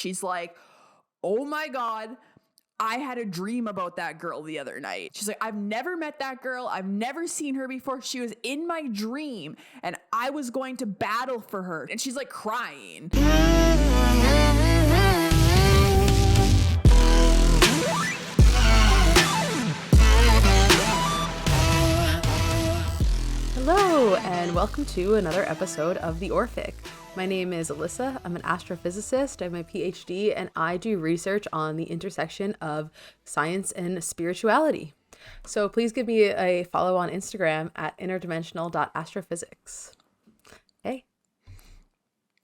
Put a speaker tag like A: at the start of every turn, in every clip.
A: she's like, oh my God, I had a dream about that girl the other night. She's like, I've never met that girl. I've never seen her before. She was in my dream and I was going to battle for her. And she's like crying.
B: Hello, and welcome to another episode of the Orphic. My name is Alyssa. I'm an astrophysicist. I have my PhD, and I do research on the intersection of science and spirituality. So please give me a follow on Instagram at interdimensional.astrophysics. Hey.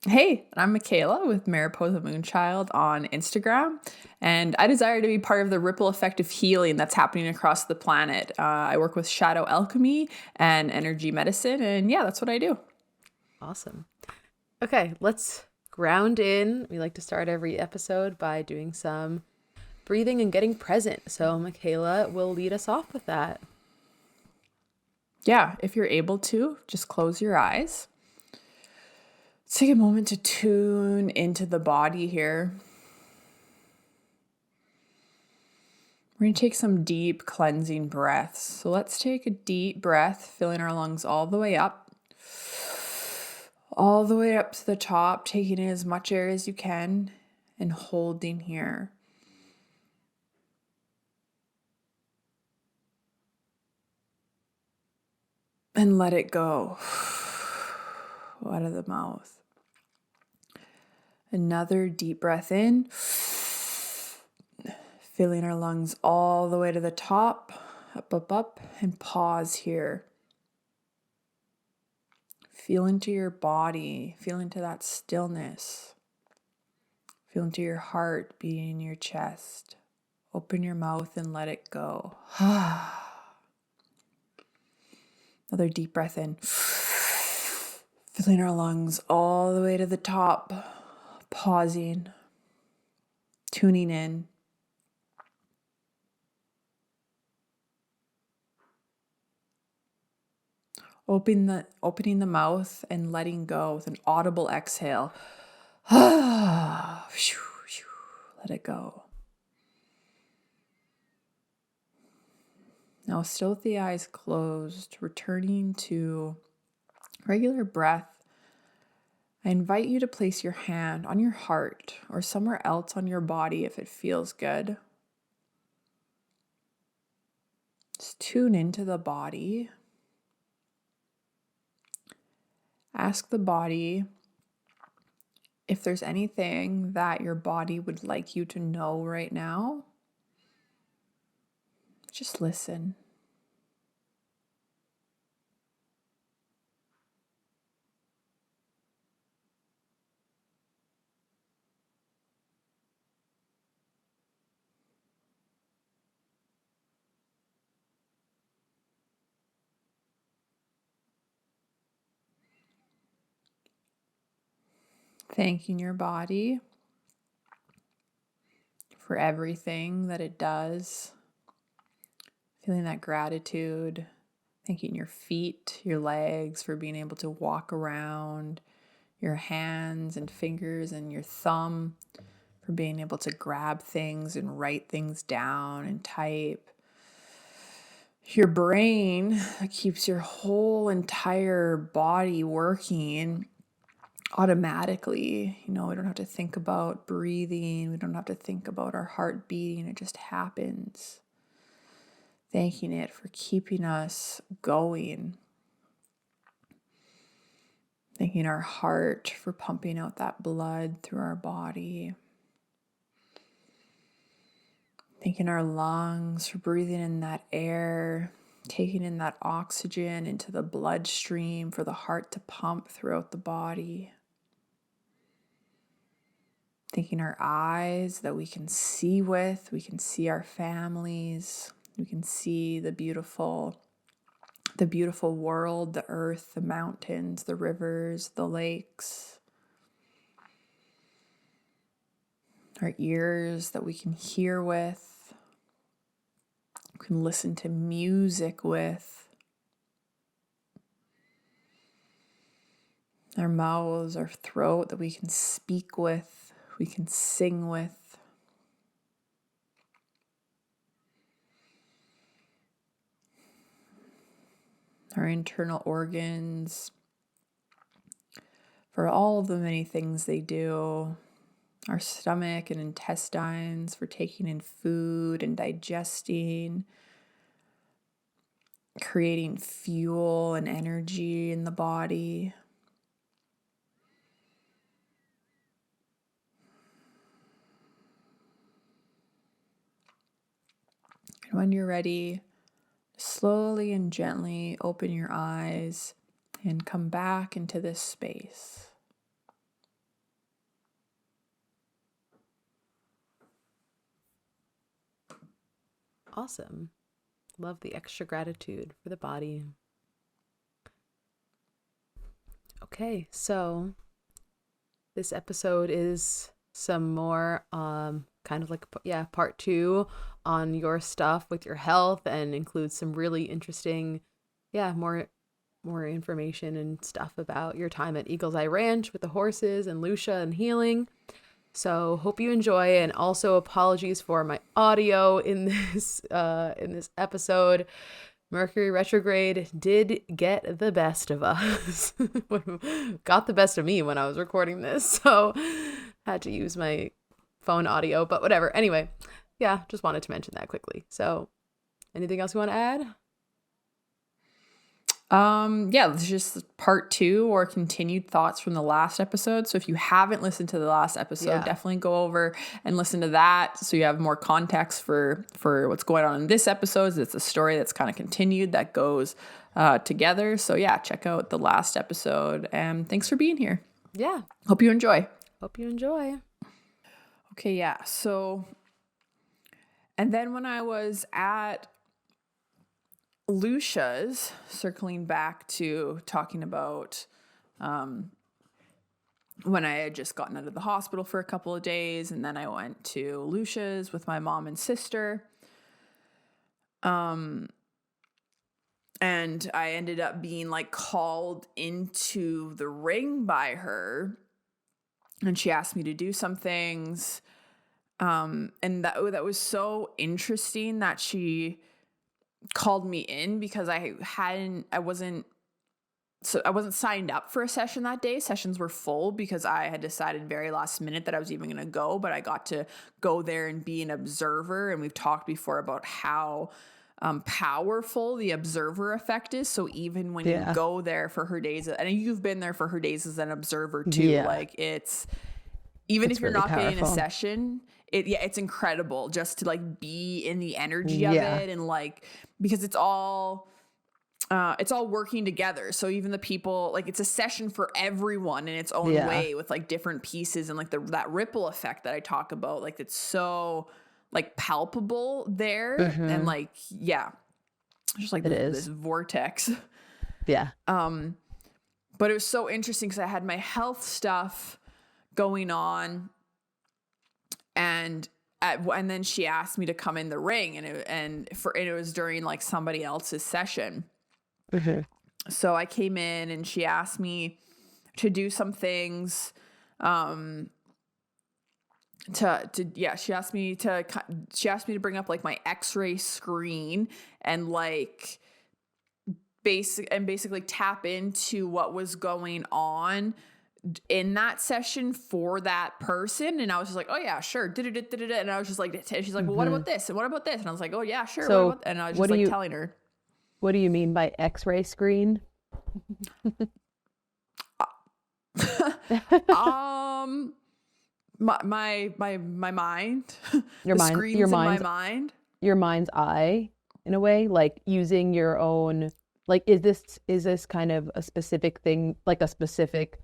A: Hey, I'm Mikayla with Mariposa Moonchild on Instagram, and I desire to be part of the ripple effect of healing that's happening across the planet. I work with shadow alchemy and energy medicine, and yeah, that's what I do.
B: Awesome. Okay, let's ground in. We like to start every episode by doing some breathing and getting present. So Mikayla will lead us off with that.
A: Yeah, if you're able to, just close your eyes. Let's take a moment to tune into the body here. We're going to take some deep cleansing breaths. So let's take a deep breath, filling our lungs all the way up to the top, taking in as much air as you can and holding here. And let it go out of the mouth. Another deep breath in, filling our lungs all the way to the top, up, and pause here. Feel into your body, feel into that stillness. Feel into your heart beating in your chest. Open your mouth and let it go. Another deep breath in. Filling our lungs all the way to the top. Pausing. Tuning in. Opening the mouth and letting go with an audible exhale. Let it go. Now, still with the eyes closed, returning to regular breath, I invite you to place your hand on your heart or somewhere else on your body if it feels good. Just tune into the body. Ask the body if there's anything that your body would like you to know right now. Just listen. Thanking your body for everything that it does. Feeling that gratitude. Thanking your feet, your legs for being able to walk around. Your hands and fingers and your thumb for being able to grab things and write things down and type. Your brain that keeps your whole entire body working automatically. We don't have to think about breathing. We don't have to think about our heart beating. It just happens. Thanking it for keeping us going. Thanking our heart for pumping out that blood through our body. Thanking our lungs for breathing in that air, taking in that oxygen into the bloodstream for the heart to pump throughout the body. Thanking our eyes that we can see with, we can see our families, we can see the beautiful world, the earth, the mountains, the rivers, the lakes. Our ears that we can hear with, we can listen to music with. Our mouths, our throat that we can speak with. we can sing with. Our internal organs, for all of the many things they do. Our stomach and intestines for taking in food and digesting, creating fuel and energy in the body. And when you're ready, slowly and gently open your eyes and come back into this space.
B: Awesome. Love the extra gratitude for the body. Okay, so this episode is some more kind of like part 2 on your stuff with your health, and includes some really interesting more information and stuff about your time at Eagle's Eye Ranch with the horses and Lucia and healing. So hope you enjoy, and also apologies for my audio in this episode. Mercury retrograde did get the best of us. Got the best of me when I was recording this, so had to use my phone audio, but whatever. Anyway, yeah, just wanted to mention that quickly. So anything else you want to add?
A: This is just part 2 or continued thoughts from the last episode. So if you haven't listened to the last episode, definitely go over and listen to that, so you have more context for what's going on in this episode. It's a story that's kind of continued that goes together. So yeah, check out the last episode, and thanks for being here.
B: Yeah.
A: Hope you enjoy. Okay, yeah. So, and then when I was at Lucia's, circling back to talking about when I had just gotten out of the hospital for a couple of days, and then I went to Lucia's with my mom and sister. And I ended up being like called into the ring by her, and she asked me to do some things. And that was so interesting that she called me in, because I wasn't signed up for a session that day. Sessions were full because I had decided very last minute that I was even going to go, but I got to go there and be an observer. And we've talked before about how powerful the observer effect is. So even when you go there for her days, and you've been there for her days as an observer too, like it's if you're really not getting a session, it's incredible just to like be in the energy of it, and like, because it's all working together. So even the people, like, it's a session for everyone in its own way, with like different pieces, and like that ripple effect that I talk about, like it's so like palpable there. And like, just like this vortex. But it was so interesting because I had my health stuff going on, and then she asked me to come in the ring, and it was during like somebody else's session. So I came in, and she asked me to do some things. She asked me to bring up like my X-ray screen and like basically tap into what was going on in that session for that person. And I was just like, oh yeah, sure. And I was just like, she's like, well, what about this? And what about this? And I was like, oh yeah, sure.
B: So
A: and I was just like telling her.
B: What do you mean by X-ray screen?
A: My mind.
B: Your mind.
A: Screens in my mind.
B: Your mind's eye, in a way, like using your own. Like, is this kind of a specific thing, like a specific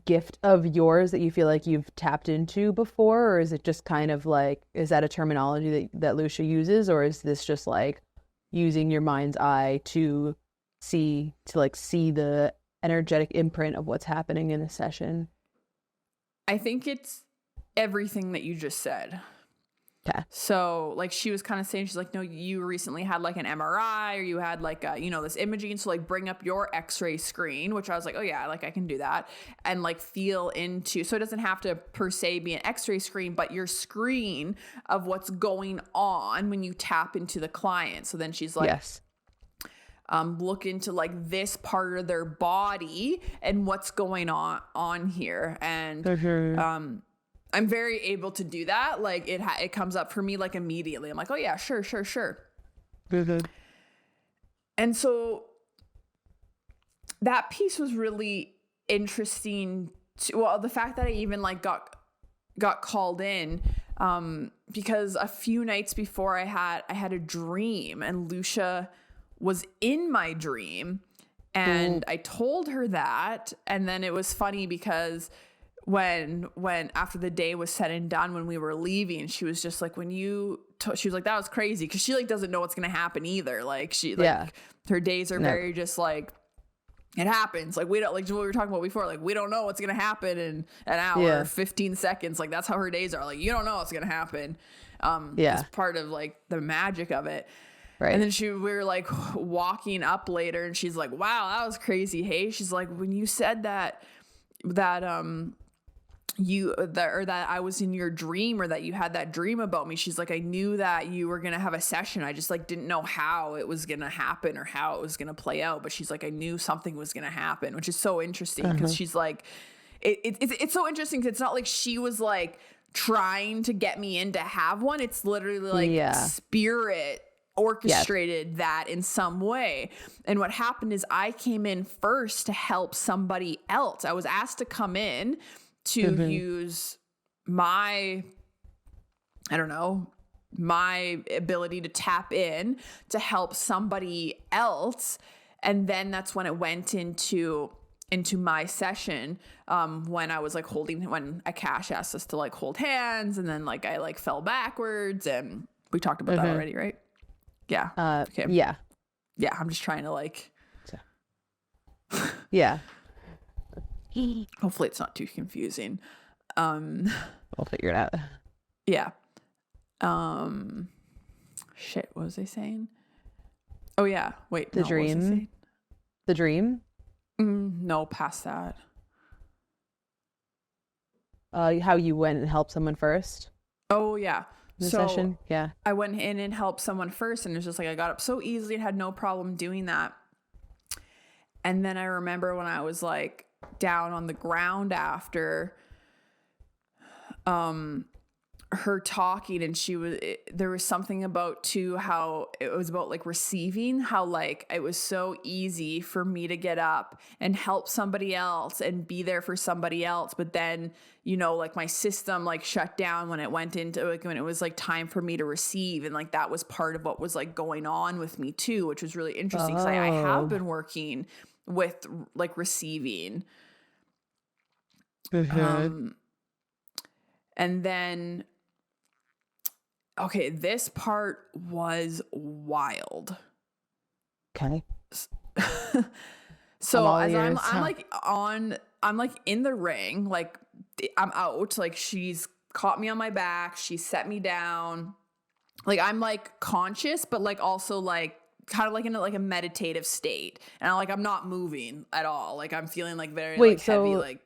B: gift of yours that you feel like you've tapped into before, or is it just kind of like, is that a terminology that Lucia uses, or is this just like using your mind's eye to see the energetic imprint of what's happening in a session?
A: I think it's everything that you just said.
B: Okay.
A: So like she was kind of saying, she's like, no, you recently had like an MRI or you had like a, this imaging. So like bring up your x-ray screen, which I was like, oh yeah, like I can do that, and like feel into, so it doesn't have to per se be an x-ray screen, but your screen of what's going on when you tap into the client. So then she's like,
B: Yes.
A: Look into like this part of their body and what's going on here. And, I'm very able to do that. Like it comes up for me like immediately. I'm like, oh yeah, sure. And so that piece was really interesting. The fact that I even like got called in, because a few nights before I had a dream and Lucia was in my dream, and I told her that. And then it was funny because when after the day was said and done, when we were leaving, she was just like, she was like, that was crazy. Cause she like doesn't know what's going to happen either. Like she, like her days are very just like, it happens. Like we don't, like what we were talking about before, like we don't know what's going to happen in an hour, 15 seconds. Like that's how her days are. Like, you don't know what's going to happen. It's part of like the magic of it. Right. And then we were like walking up later and she's like, wow, that was crazy. Hey, she's like, when you said that that I was in your dream, or that you had that dream about me, she's like, I knew that you were going to have a session. I just like didn't know how it was going to happen or how it was going to play out. But she's like, I knew something was going to happen, which is so interesting because she's like, it's so interesting because it's not like she was like trying to get me in to have one. It's literally like spirit orchestrated that in some way. And what happened is I came in first to help somebody else. I was asked to come in to use my ability to tap in to help somebody else. And then that's when it went into my session, when I was like when Akash asked us to like hold hands, and then like I like fell backwards, and we talked about that already, right? Yeah. Okay.
B: Yeah.
A: I'm just trying to like,
B: yeah.
A: Hopefully it's not too confusing.
B: We'll figure it out.
A: Yeah. Shit, what was I saying? Oh yeah. Wait.
B: The dream. The dream?
A: No, past that.
B: How you went and helped someone first?
A: Oh yeah.
B: The session? Yeah.
A: I went in and helped someone first, and it's just like I got up so easily and had no problem doing that. And then I remember when I was like down on the ground after her talking, and there was something about too how it was about like receiving, how like it was so easy for me to get up and help somebody else and be there for somebody else, but then like my system like shut down when it went into like when it was like time for me to receive, and like that was part of what was like going on with me too, which was really interesting because I have been working with like receiving. And then okay, this part was wild.
B: Okay.
A: So as I'm like in the ring, like I'm out, like she's caught me on my back, she set me down, like I'm like conscious, but like also like kind of like in a meditative state, and I'm not moving at all, like I'm feeling like very heavy, like.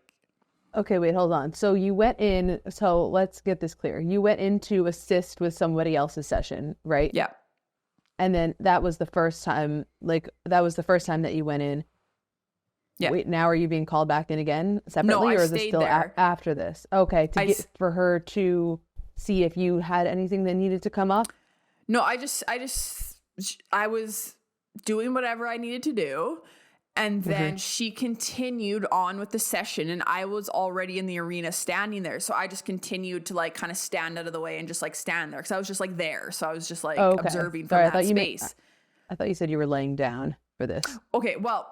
B: Okay, wait, hold on. So you went in, so let's get this clear. You went in to assist with somebody else's session, right?
A: Yeah.
B: And then that was the first time that you went in.
A: Yeah.
B: Wait, now are you being called back in again separately, or is it still after this? Okay, for her to see if you had anything that needed to come up?
A: No, I was doing whatever I needed to do. And then she continued on with the session, and I was already in the arena standing there. So I just continued to like kind of stand out of the way and just like stand there because I was just like there. So I was just like observing from that space.
B: I thought you said you were laying down for this.
A: Okay, well.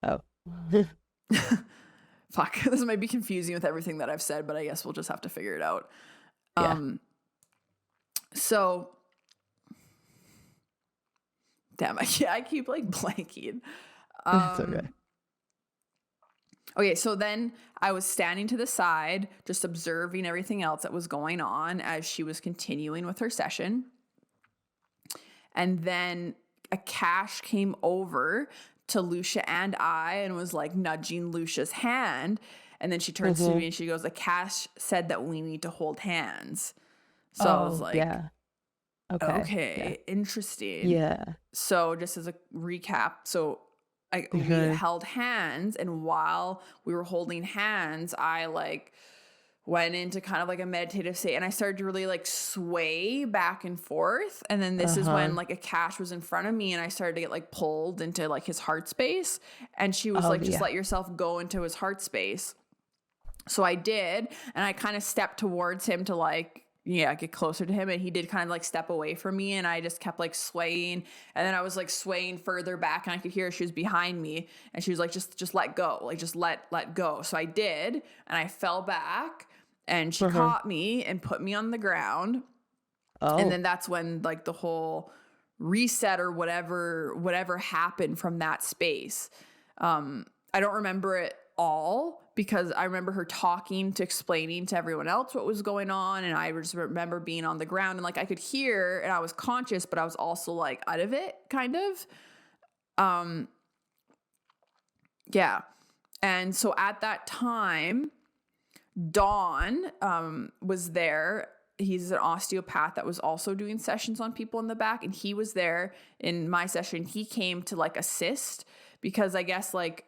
B: Oh.
A: Fuck, this might be confusing with everything that I've said, but I guess we'll just have to figure it out.
B: Yeah.
A: So. Damn, I keep like blanking.
B: It's okay.
A: Okay, so then I was standing to the side, just observing everything else that was going on as she was continuing with her session. And then a cache came over to Lucia and I and was like nudging Lucia's hand. And then she turns to me and she goes, "A cache said that we need to hold hands." So I was
B: Oh,
A: like,
B: yeah. Okay. Yeah.
A: okay, interesting.
B: Yeah.
A: So just as a recap, so we held hands, and while we were holding hands, I like went into kind of like a meditative state, and I started to really like sway back and forth. And then this is when like a cache was in front of me, and I started to get like pulled into like his heart space, and she was like, just let yourself go into his heart space. So I did, and I kind of stepped towards him to like, get closer to him, and he did kind of like step away from me, and I just kept like swaying, and then I was like swaying further back, and I could hear she was behind me, and she was like, just let go, like just let go. So I did, and I fell back, and she caught me and put me on the ground. And then that's when like the whole reset or whatever happened from that space. I don't remember it all, because I remember her explaining to everyone else what was going on. And I just remember being on the ground, and like I could hear, and I was conscious, but I was also like out of it kind of. Yeah. And so at that time, Dawn was there. He's an osteopath that was also doing sessions on people in the back. And he was there in my session. He came to like assist, because I guess like,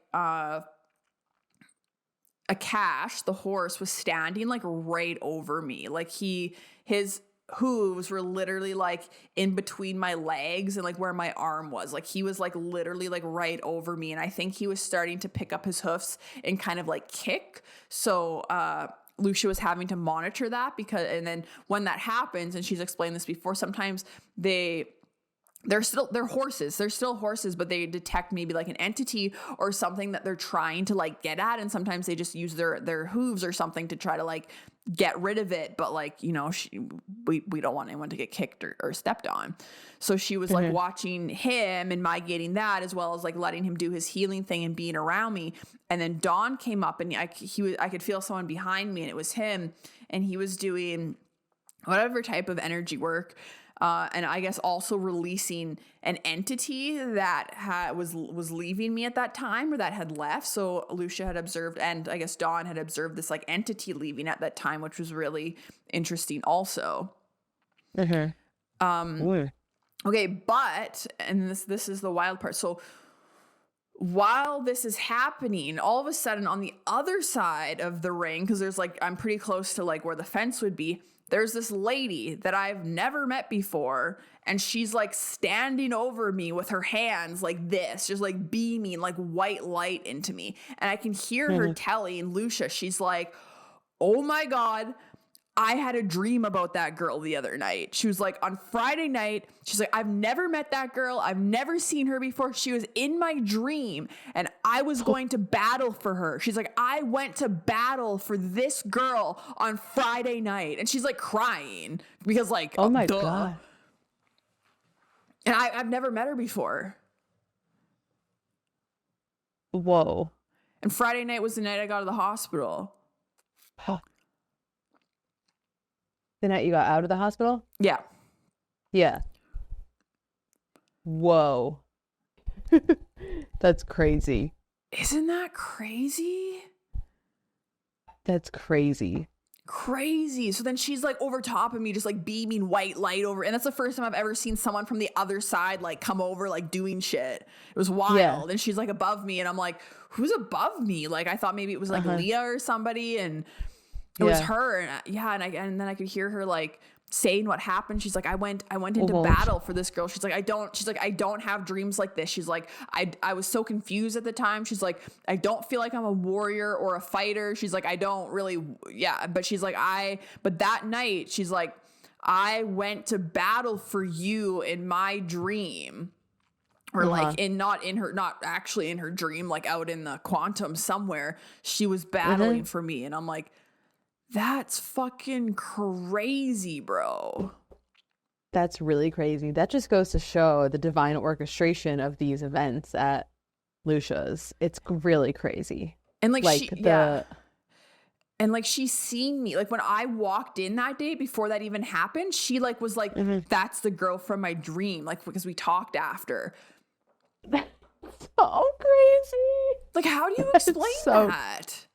A: a cache, the horse, was standing like right over me. Like his hooves were literally like in between my legs and like where my arm was. Like he was like literally like right over me. And I think he was starting to pick up his hoofs and kind of like kick. So, Lucia was having to monitor that, and then when that happens, and she's explained this before, sometimes they're horses. They're still horses, but they detect maybe like an entity or something that they're trying to like get at. And sometimes they just use their hooves or something to try to like get rid of it. But like, we don't want anyone to get kicked or stepped on. So she was like watching him and my getting that, as well as like letting him do his healing thing and being around me. And then Dawn came up, and I could feel someone behind me, and it was him, and he was doing whatever type of energy work. And I guess also releasing an entity that was leaving me at that time, or that had left. So Lucia had observed, and I guess Dawn had observed this like entity leaving at that time, which was really interesting also. Okay, but, and this is the wild part. So while this is happening, all of a sudden on the other side of the ring, because there's like, I'm pretty close to like where the fence would be, there's this lady that I've never met before, and she's like standing over me with her hands like this, just like beaming like white light into me. And I can hear her telling Lucia, she's like, "Oh my God, I had a dream about that girl the other night." She was like, on Friday night, she's like, "I've never met that girl. I've never seen her before. She was in my dream, and I was going to battle for her." She's like, "I went to battle for this girl on Friday night." And she's like crying because like,
B: oh my God.
A: And I've never met her before.
B: Whoa.
A: And Friday night was the night I got to the hospital.
B: The night you got out of the hospital?
A: Yeah.
B: Yeah. Whoa. That's crazy.
A: Isn't that crazy?
B: That's crazy.
A: Crazy. So then she's like over top of me, just like beaming white light over. And that's the first time I've ever seen someone from the other side like come over, like doing shit. It was wild. Yeah. And she's like above me, and I'm like, who's above me? Like I thought maybe it was like Leah or somebody, and it was her. And then I could hear her like saying what happened. She's like, I went into battle for this girl. She's like, I don't have dreams like this. She's like, I was so confused at the time. She's like, I don't feel like I'm a warrior or a fighter. She's like, I don't really, but she's like, but that night, she's like, I went to battle for you in my dream. Or like not actually in her dream, like out in the quantum somewhere, she was battling for me. And I'm like, that's fucking crazy, bro.
B: That's really crazy. That just goes to show the divine orchestration of these events at Lucia's. It's really crazy.
A: And like
B: Like the
A: And like she's seen me. Like when I walked in that day before that even happened, she like was like, that's the girl from my dream. Like because we talked after.
B: That's so crazy.
A: Like how do you
B: That's
A: explain
B: so
A: that?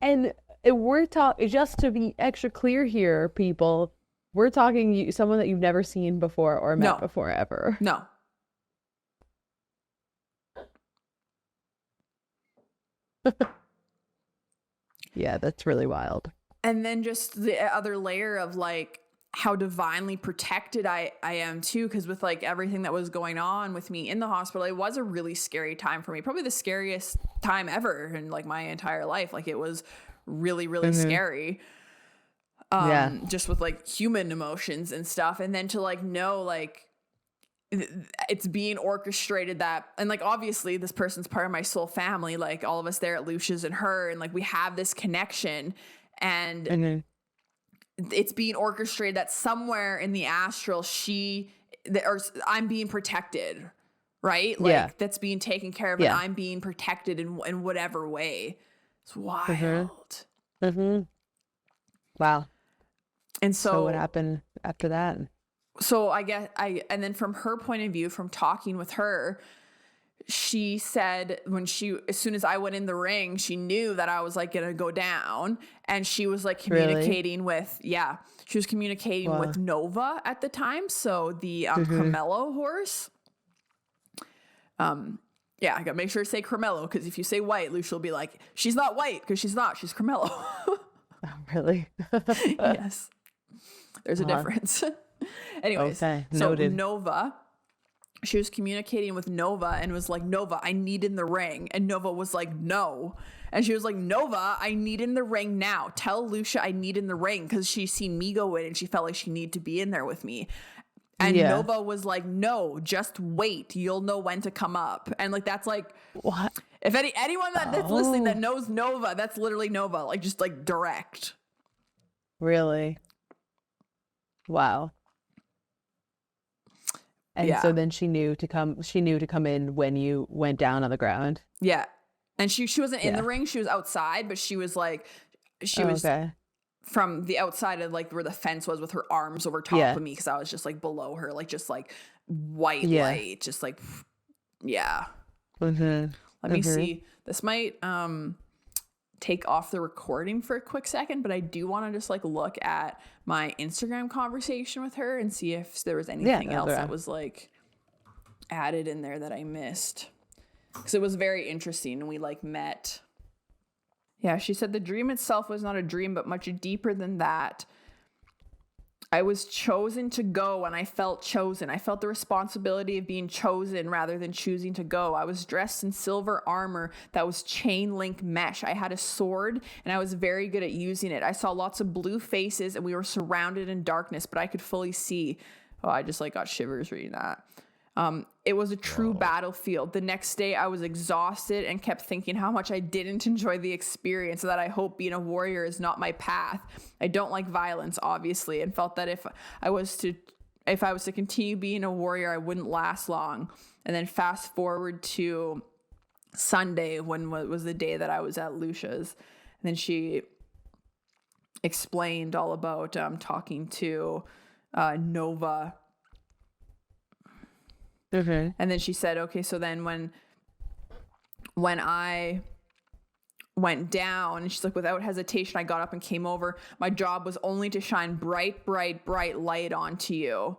B: and we're talking, just to be extra clear here, people, we're talking someone that you've never seen before or met
A: No.
B: before ever.
A: No.
B: Yeah, that's really wild.
A: And then just the other layer of like how divinely protected I am too. Cause with like everything that was going on with me in the hospital, it was a really scary time for me. Probably the scariest time ever in like my entire life. Like it was really, really scary. Just with like human emotions and stuff. And then to like know like it's being orchestrated that, and like obviously this person's part of my soul family, like all of us there at Lucia's and her, and like we have this connection, and it's being orchestrated that somewhere in the astral or I'm being protected, right? Like that's being taken care of, and I'm being protected in whatever way. It's wild.
B: Wow.
A: And
B: so what happened after that?
A: So I guess and then from her point of view, from talking with her, she said as soon as I went in the ring, she knew that I was like going to go down, and she was like communicating with with Nova at the time. So the Carmelo horse. I gotta make sure to say Carmelo, because if you say white, Lucia will be like, she's not white, because she's not, she's Carmelo.
B: Oh, really?
A: Yes. There's a difference. Anyways,
B: okay.
A: So
B: Noted.
A: Nova, she was communicating with Nova and was like, Nova, I need in the ring. And Nova was like, no. And she was like, Nova, I need in the ring now. Tell Lucia I need in the ring, because she's seen me go in and she felt like she needed to be in there with me. And Nova was like, no, just wait. You'll know when to come up. And like, that's like,
B: what?
A: If anyone that's listening that knows Nova, that's literally Nova, like just like direct.
B: Really? Wow. And so then she knew to come in when you went down on the ground.
A: Yeah. And she wasn't in the ring, she was outside, but she was like, was from the outside of like where the fence was, with her arms over top of me, because I was just like below her, like just like white light, just like Let me see. This might take off the recording for a quick second, but I do want to just like look at my Instagram conversation with her and see if there was anything else that was like added in there that I missed, because it was very interesting and we like met. Yeah, she said the dream itself was not a dream, but much deeper than that. I was chosen to go, and I felt chosen. I felt the responsibility of being chosen rather than choosing to go. I was dressed in silver armor that was chain link mesh. I had a sword, and I was very good at using it. I saw lots of blue faces, and we were surrounded in darkness, but I could fully see. Oh, I just like got shivers reading that. It was a true battlefield. The next day I was exhausted and kept thinking how much I didn't enjoy the experience, so that I hope being a warrior is not my path. I don't like violence, obviously, and felt that if I was to continue being a warrior, I wouldn't last long. And then fast forward to Sunday, when was the day that I was at Lucia's. And then she explained all about talking to Nova. And then she said, okay, so then when I went down, and she's like, without hesitation, I got up and came over. My job was only to shine bright, bright, bright light onto you,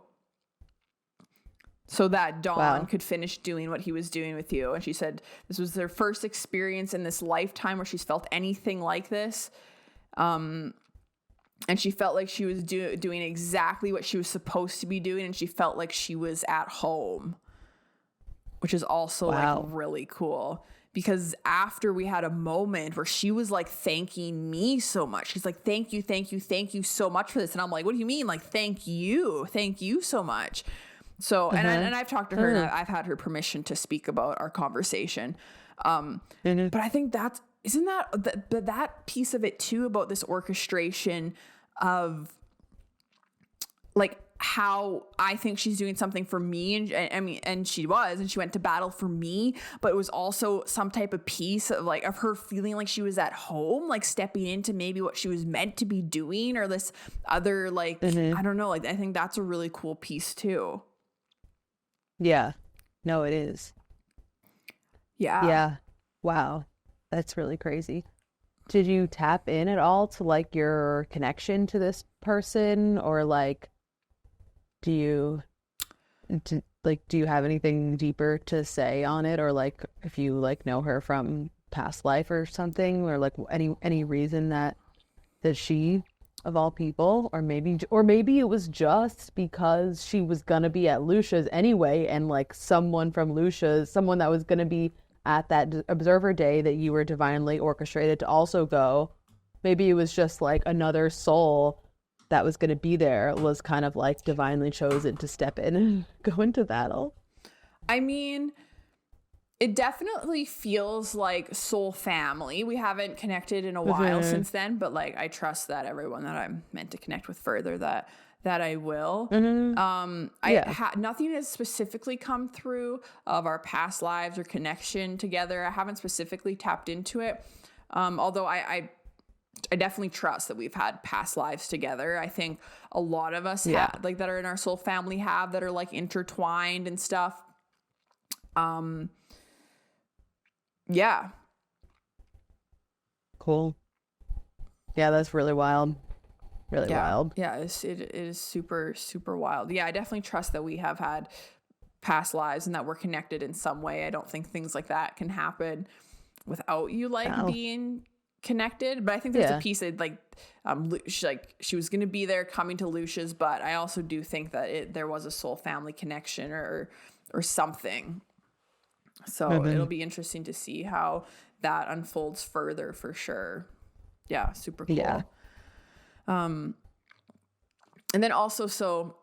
A: so that Dawn could finish doing what he was doing with you. And she said this was their first experience in this lifetime where she's felt anything like this. And she felt like she was doing exactly what she was supposed to be doing. And she felt like she was at home, which is also like really cool, because after we had a moment where she was like thanking me so much. She's like, thank you, thank you, thank you so much for this. And I'm like, what do you mean? Like, thank you so much. So, and I've talked to her, and I've had her permission to speak about our conversation. But I think isn't that piece of it too, about this orchestration of like how I think she's doing something for me. And I mean, and she went to battle for me, but it was also some type of piece of like, of her feeling like she was at home, like stepping into maybe what she was meant to be doing, or this other, like, I don't know, like, I think that's a really cool piece too.
B: Yeah. No, it is.
A: Yeah.
B: Yeah. Wow. That's really crazy. Did you tap in at all to like your connection to this person, or like do you do you have anything deeper to say on it, or like if you like know her from past life or something, or like any reason that she of all people, or maybe it was just because she was gonna be at Lucia's anyway, and like someone that was gonna be at that observer day that you were divinely orchestrated to also go, maybe it was just like another soul that was going to be there was kind of like divinely chosen to step in and go into battle.
A: I mean, it definitely feels like soul family. We haven't connected in a while since then, but like I trust that everyone that I'm meant to connect with further, that I will. Nothing has specifically come through of our past lives or connection together. I haven't specifically tapped into it. Although I definitely trust that we've had past lives together. I think a lot of us have, like, that are in our soul family have, that are like intertwined and stuff. Yeah.
B: Cool. Yeah, that's really wild. Really wild.
A: Yeah, it is super, super wild. Yeah, I definitely trust that we have had past lives and that we're connected in some way. I don't think things like that can happen without you being connected. But I think there's a piece that she was going to be there coming to Lucia's, but I also do think that there was a soul family connection or something. So it'll be interesting to see how that unfolds further, for sure. Yeah, super cool.
B: Yeah.
A: And then also, so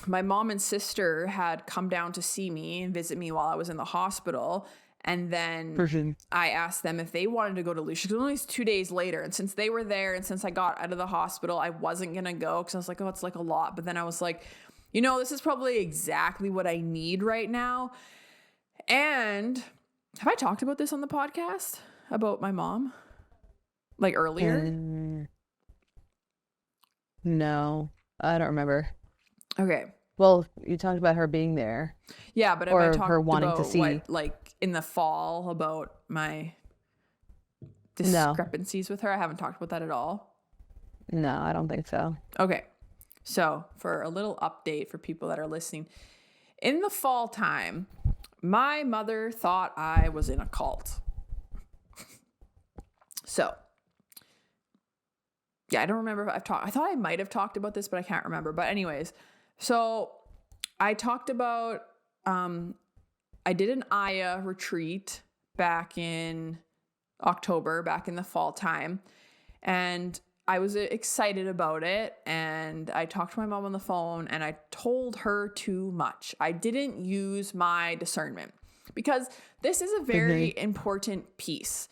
A: my mom and sister had come down to see me and visit me while I was in the hospital. And then I asked them if they wanted to go to Lucia, because it was only 2 days later. And since they were there and since I got out of the hospital, I wasn't going to go because I was like, oh, it's like a lot. But then I was like, this is probably exactly what I need right now. And have I talked about this on the podcast about my mom? Like earlier?
B: No, I don't remember.
A: Okay.
B: Well, you talked about her being there.
A: Yeah, but
B: or
A: have I talked
B: her wanting
A: about
B: to see,
A: what, like in the fall, about my discrepancies with her? I haven't talked about that at all.
B: No, I don't think so.
A: Okay. So for a little update for people that are listening, in the fall time, my mother thought I was in a cult. So, yeah, I don't remember if I thought I might have talked about this, but I can't remember. But anyways, so I talked about, I did an Aya retreat back in October, back in the fall time. And I was excited about it. And I talked to my mom on the phone and I told her too much. I didn't use my discernment, because this is a very important piece.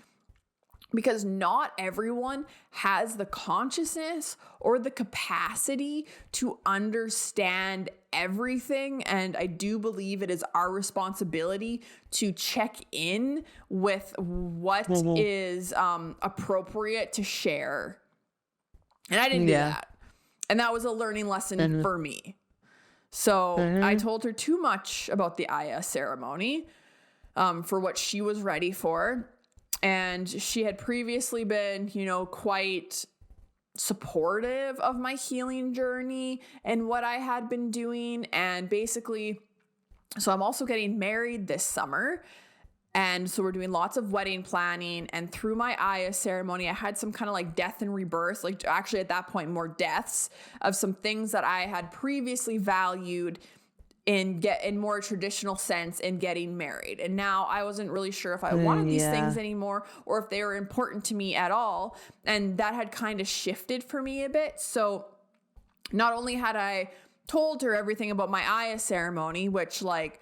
A: Because not everyone has the consciousness or the capacity to understand everything. And I do believe it is our responsibility to check in with what is appropriate to share. And I didn't do that. And that was a learning lesson for me. So I told her too much about the Aya ceremony for what she was ready for. And she had previously been, quite supportive of my healing journey and what I had been doing. And basically, so I'm also getting married this summer. And so we're doing lots of wedding planning. And through my Aya ceremony, I had some kind of like death and rebirth, like actually at that point, more deaths of some things that I had previously valued in more traditional sense in getting married. And now I wasn't really sure if I wanted these things anymore or if they were important to me at all. And that had kind of shifted for me a bit. So not only had I told her everything about my Aya ceremony, which like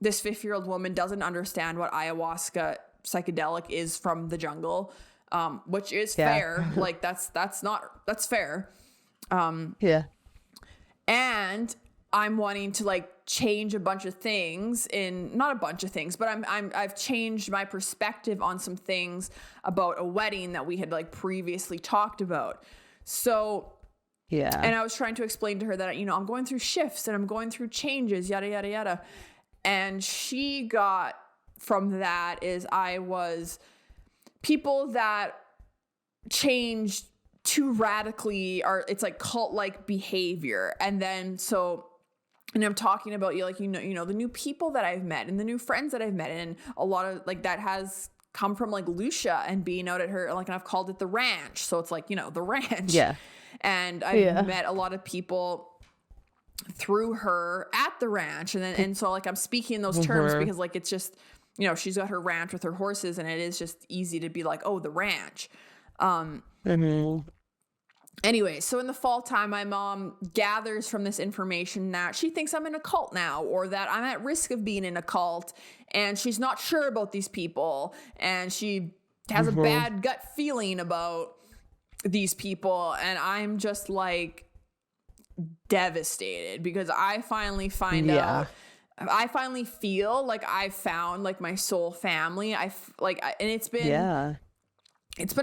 A: this 50-year-old woman doesn't understand what ayahuasca psychedelic is from the jungle, which is fair. Like that's fair. And I'm wanting to like change a bunch of things not a bunch of things, but I've changed my perspective on some things about a wedding that we had like previously talked about. So,
B: Yeah.
A: and I was trying to explain to her that, you know, I'm going through shifts and I'm going through changes, yada, yada, yada. And she got from that is people that changed too radically it's like cult-like behavior. And then and I'm talking about you know, the new people that I've met and the new friends that I've met, and a lot of like that has come from like Lucia and being out at her, like, and I've called it the ranch. So it's like, you know, the ranch.
B: Yeah.
A: And I've met a lot of people through her at the ranch. And so like I'm speaking in those terms because like it's just, you know, she's got her ranch with her horses, and it is just easy to be like, oh, the ranch. Anyway, so in the fall time, my mom gathers from this information that she thinks I'm in a cult now, or that I'm at risk of being in a cult, and she's not sure about these people, and she has a bad gut feeling about these people. And I'm just like devastated because I finally find out. I finally feel like I found like my soul family. And it's been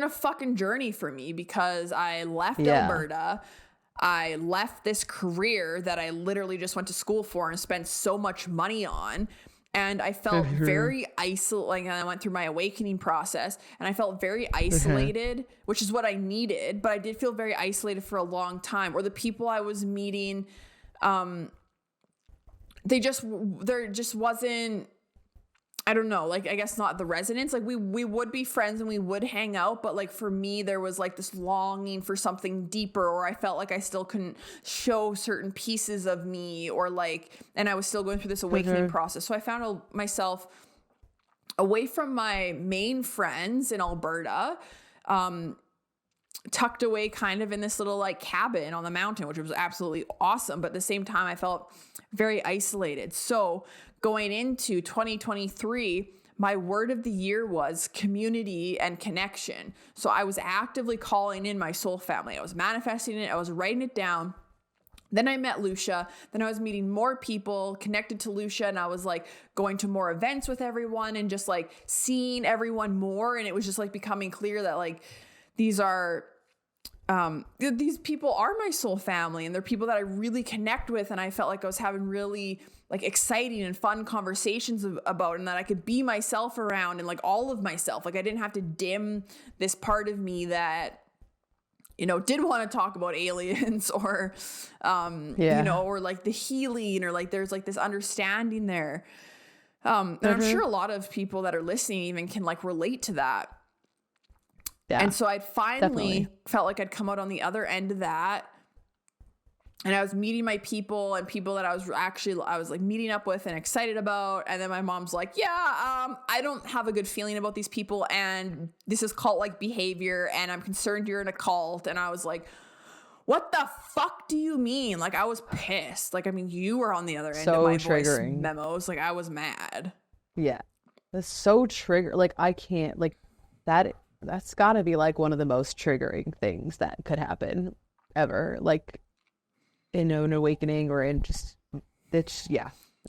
A: a fucking journey for me because I left Alberta. I left this career that I literally just went to school for and spent so much money on. And I felt very isolated. Like, I went through my awakening process and I felt very isolated, which is what I needed. But I did feel very isolated for a long time. Or the people I was meeting, there just wasn't, I don't know, like, I guess not the resonance. Like, we would be friends and we would hang out, but like for me, there was like this longing for something deeper, or I felt like I still couldn't show certain pieces of me, or like, and I was still going through this awakening process. So I found myself away from my main friends in Alberta, tucked away kind of in this little like cabin on the mountain, which was absolutely awesome. But at the same time, I felt very isolated. So going into 2023, my word of the year was community and connection. So I was actively calling in my soul family. I was manifesting it. I was writing it down. Then I met Lucia. Then I was meeting more people connected to Lucia, and I was like going to more events with everyone and just like seeing everyone more. And it was just like becoming clear that like these people are my soul family, and they're people that I really connect with. And I felt like I was having really like exciting and fun conversations about, and that I could be myself around, and like all of myself. Like I didn't have to dim this part of me that, you know, did want to talk about aliens or, you know, or like the healing, or like there's like this understanding there. And I'm sure a lot of people that are listening even can like relate to that. Yeah, and so I'd finally felt like I'd come out on the other end of that. And I was meeting my people and people that I was like meeting up with and excited about. And then my mom's like, I don't have a good feeling about these people, and this is cult-like behavior, and I'm concerned you're in a cult. And I was like, what the fuck do you mean? Like, I was pissed. Like, I mean, you were on the other end of my voice memos. Like, I was mad.
B: Yeah. That's so trigger. Like, I can't, like, that's gotta be like one of the most triggering things that could happen ever. Like, in an awakening or in just, it's,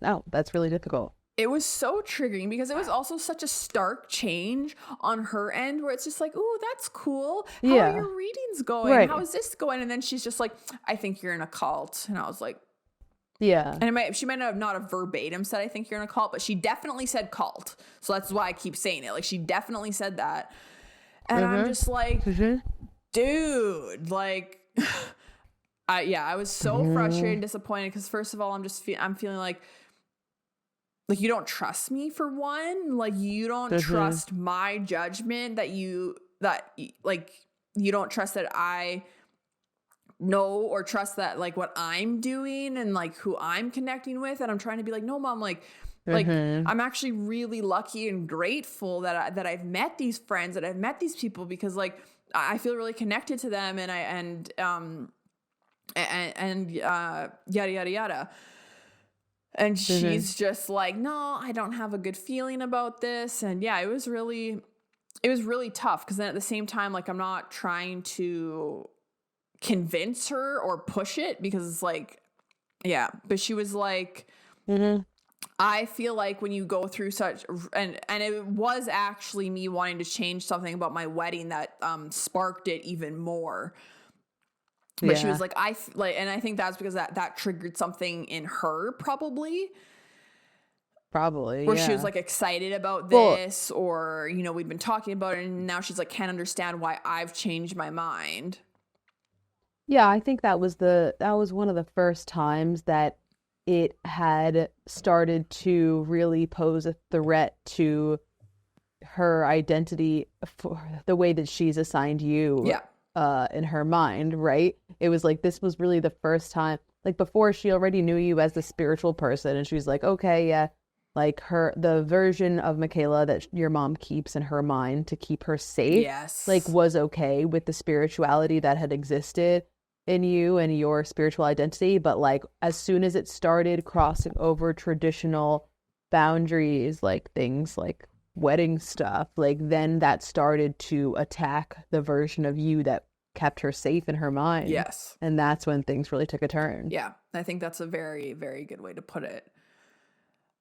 B: no, that's really difficult.
A: It was so triggering because it was also such a stark change on her end, where it's just like, oh, that's cool. How are your readings going? Right. How is this going? And then she's just like, I think you're in a cult. And I was like, yeah. And she might not have verbatim said, I think you're in a cult, but she definitely said cult. So that's why I keep saying it. Like, she definitely said that. And I'm just like, dude, like, I was so frustrated and disappointed because, first of all, I'm feeling like you don't trust me, for one. Like, you don't trust my judgment, that you don't trust that I know or trust that like what I'm doing and like who I'm connecting with. And I'm trying to be like, no, Mom, like I'm actually really lucky and grateful that I've met these friends, that I've met these people, because like I feel really connected to them, and yada yada yada. And she's just like, no, I don't have a good feeling about this. And yeah, it was really tough, because then at the same time, like, I'm not trying to convince her or push it, because it's like, Yeah. But she was like,
B: Mm-hmm.
A: I feel like when you go through such, and it was actually me wanting to change something about my wedding that sparked it even more. But she was
B: Yeah.
A: like, and I think that's because that triggered something in her probably,
B: Probably.
A: where she was
B: Yeah.
A: like excited about
B: Well,
A: this, or, you know, we'd been talking about it and now she's like, can't understand why I've changed my mind.
B: yeah, I think that was one of the first times that it had started to really pose a threat to her identity for the way that she's assigned you
A: Yeah.
B: in her mind, right? It was like this was really the first time, like before she already knew you as the spiritual person and she's like, okay, yeah, like the version of Mikayla that your mom keeps in her mind to keep her safe, like
A: Yes.
B: was okay with the spirituality that had existed in you and your spiritual identity, but like as soon as it started crossing over traditional boundaries, like things like wedding stuff, like then that started to attack the version of you that kept her safe in her mind.
A: Yes.
B: And that's when things really took a turn.
A: Yeah. I think that's a very, very good way to put it.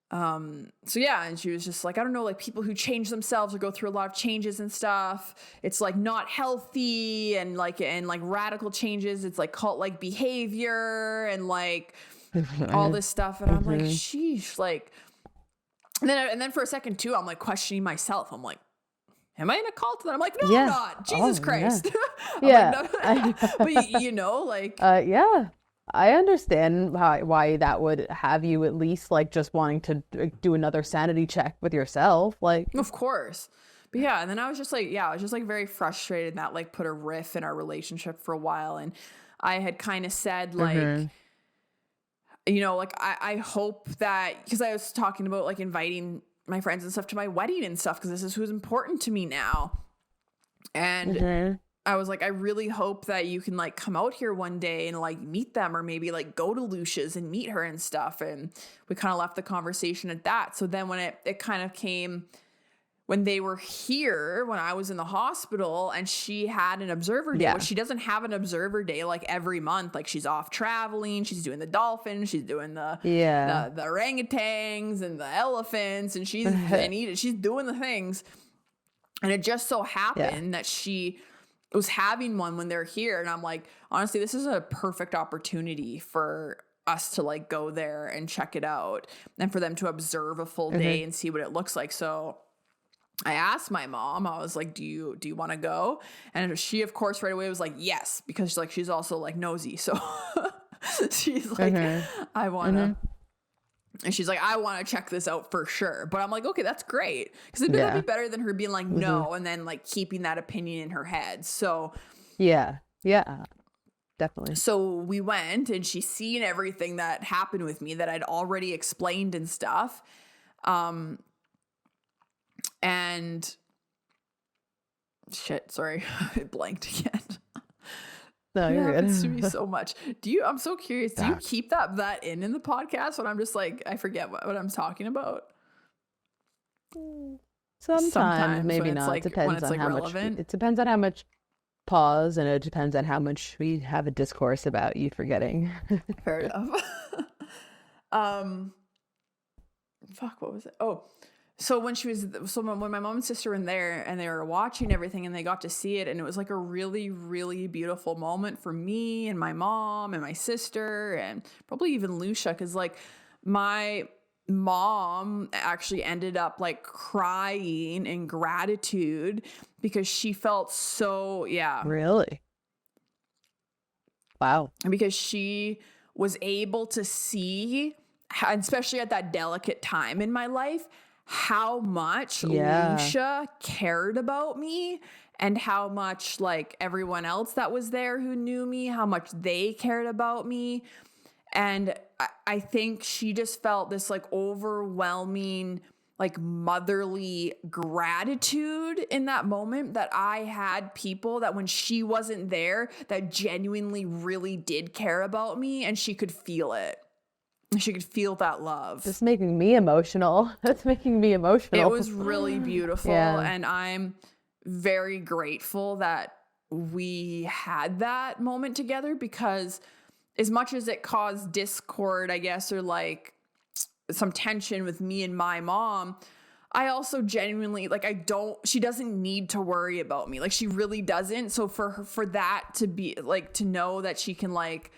A: So yeah, and she was just like, I don't know, like people who change themselves or go through a lot of changes and stuff, it's like not healthy, and like radical changes, it's like cult like behavior and like all this stuff. And I'm like,
B: Mm-hmm.
A: sheesh, like, and then for a second too, I'm like questioning myself. I'm like, am I in a cult? And I'm like, no, I'm
B: Yeah.
A: not. Jesus
B: Oh, yeah.
A: Christ. I'm like,
B: Yeah.
A: no. But you know, like,
B: Yeah. I understand why that would have you at least like just wanting to do another sanity check with yourself. Like,
A: of course. But yeah, and then I was just like, yeah, I was just like very frustrated, and that like put a riff in our relationship for a while. And I had kind of said like,
B: mm-hmm.
A: you know, like I hope that, because I was talking about like inviting my friends and stuff to my wedding and stuff, because this is who's important to me now. And
B: Mm-hmm.
A: I was like, I really hope that you can like come out here one day and like meet them, or maybe like go to Lucia's and meet her and stuff. And we kind of left the conversation at that. So then when it kind of came, when they were here, when I was in the hospital and she had an observer day,
B: Yeah.
A: which she doesn't have an observer day like every month. Like she's off traveling, she's doing the dolphins, she's doing
B: Yeah.
A: the orangutans and the elephants, and she's doing the things. And it just so
B: Yeah.
A: happened that she was having one when they're here. And I'm like, honestly, this is a perfect opportunity for us to like go there and check it out, and for them to observe a full
B: Mm-hmm.
A: day and see what it looks like. So I asked my mom, I was like, do you want to go? And she, of course, right away was like, yes, because she's also like nosy. So she's like,
B: Mm-hmm.
A: I want to.
B: Mm-hmm.
A: And she's like, I want to check this out for sure. But I'm like, okay, that's great. Because that'd be
B: Yeah.
A: better than her being like,
B: Mm-hmm.
A: no, and then like keeping that opinion in her head. So
B: Yeah. Yeah. Definitely.
A: we went, and she's seen everything that happened with me that I'd already explained and stuff. And shit, sorry, I blanked again.
B: No,
A: It
B: you're
A: happens to me
B: good.
A: so much. I'm so curious, do you keep that in the podcast when I'm just like, I forget what I'm talking about?
B: Sometimes,
A: Sometimes
B: maybe not.
A: when
B: Depends
A: it's
B: on
A: like
B: how much.
A: relevant.
B: It depends on how much pause, and it depends on how much we have a discourse about you forgetting.
A: Fair enough. um Fuck, what was it? Oh, so when my mom and sister were in there and they were watching everything and they got to see it, and it was like a really, really beautiful moment for me and my mom and my sister and probably even Lucia, because like my mom actually ended up like crying in gratitude because she felt so, yeah,
B: Really? Wow.
A: because she was able to see, especially at that delicate time in my life, how much
B: Yeah.
A: Lucia cared about me, and how much like everyone else that was there who knew me, how much they cared about me. And I think she just felt this like overwhelming, like motherly gratitude in that moment, that I had people that when she wasn't there that genuinely really did care about me, and she could feel it. She could feel that love.
B: That's making me emotional. That's making me emotional.
A: It was really beautiful.
B: Yeah.
A: And I'm very grateful that we had that moment together, because as much as it caused discord, I guess, or like some tension with me and my mom, I also genuinely, like, she doesn't need to worry about me. Like, she really doesn't. So for that to be like, to know that she can like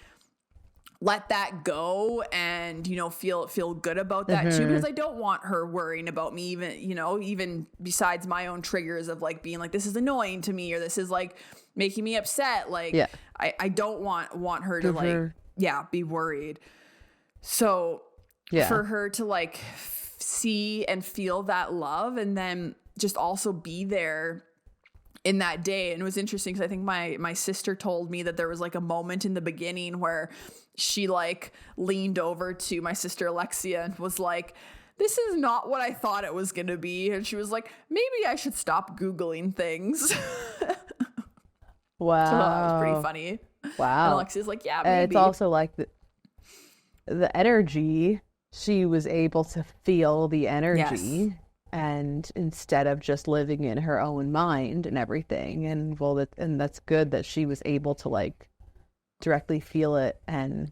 A: let that go and, you know, feel good about that too, because I don't want her worrying about me, even, you know, even besides my own triggers of like being like, this is annoying to me, or this is like making me upset. Like, I don't want her to like, be worried. So for her to like see and feel that love, and then just also be there in that day. And it was interesting because I think my sister told me that there was like a moment in the beginning where she like leaned over to my sister Alexia and was like, this is not what I thought it was going to be. And she was like, maybe I should stop Googling things.
B: Wow.
A: So that was pretty funny.
B: Wow.
A: And Alexia's like, yeah, maybe.
B: It's also like the energy, she was able to feel the energy. And instead of just living in her own mind and everything, and that's good that she was able to like directly feel it and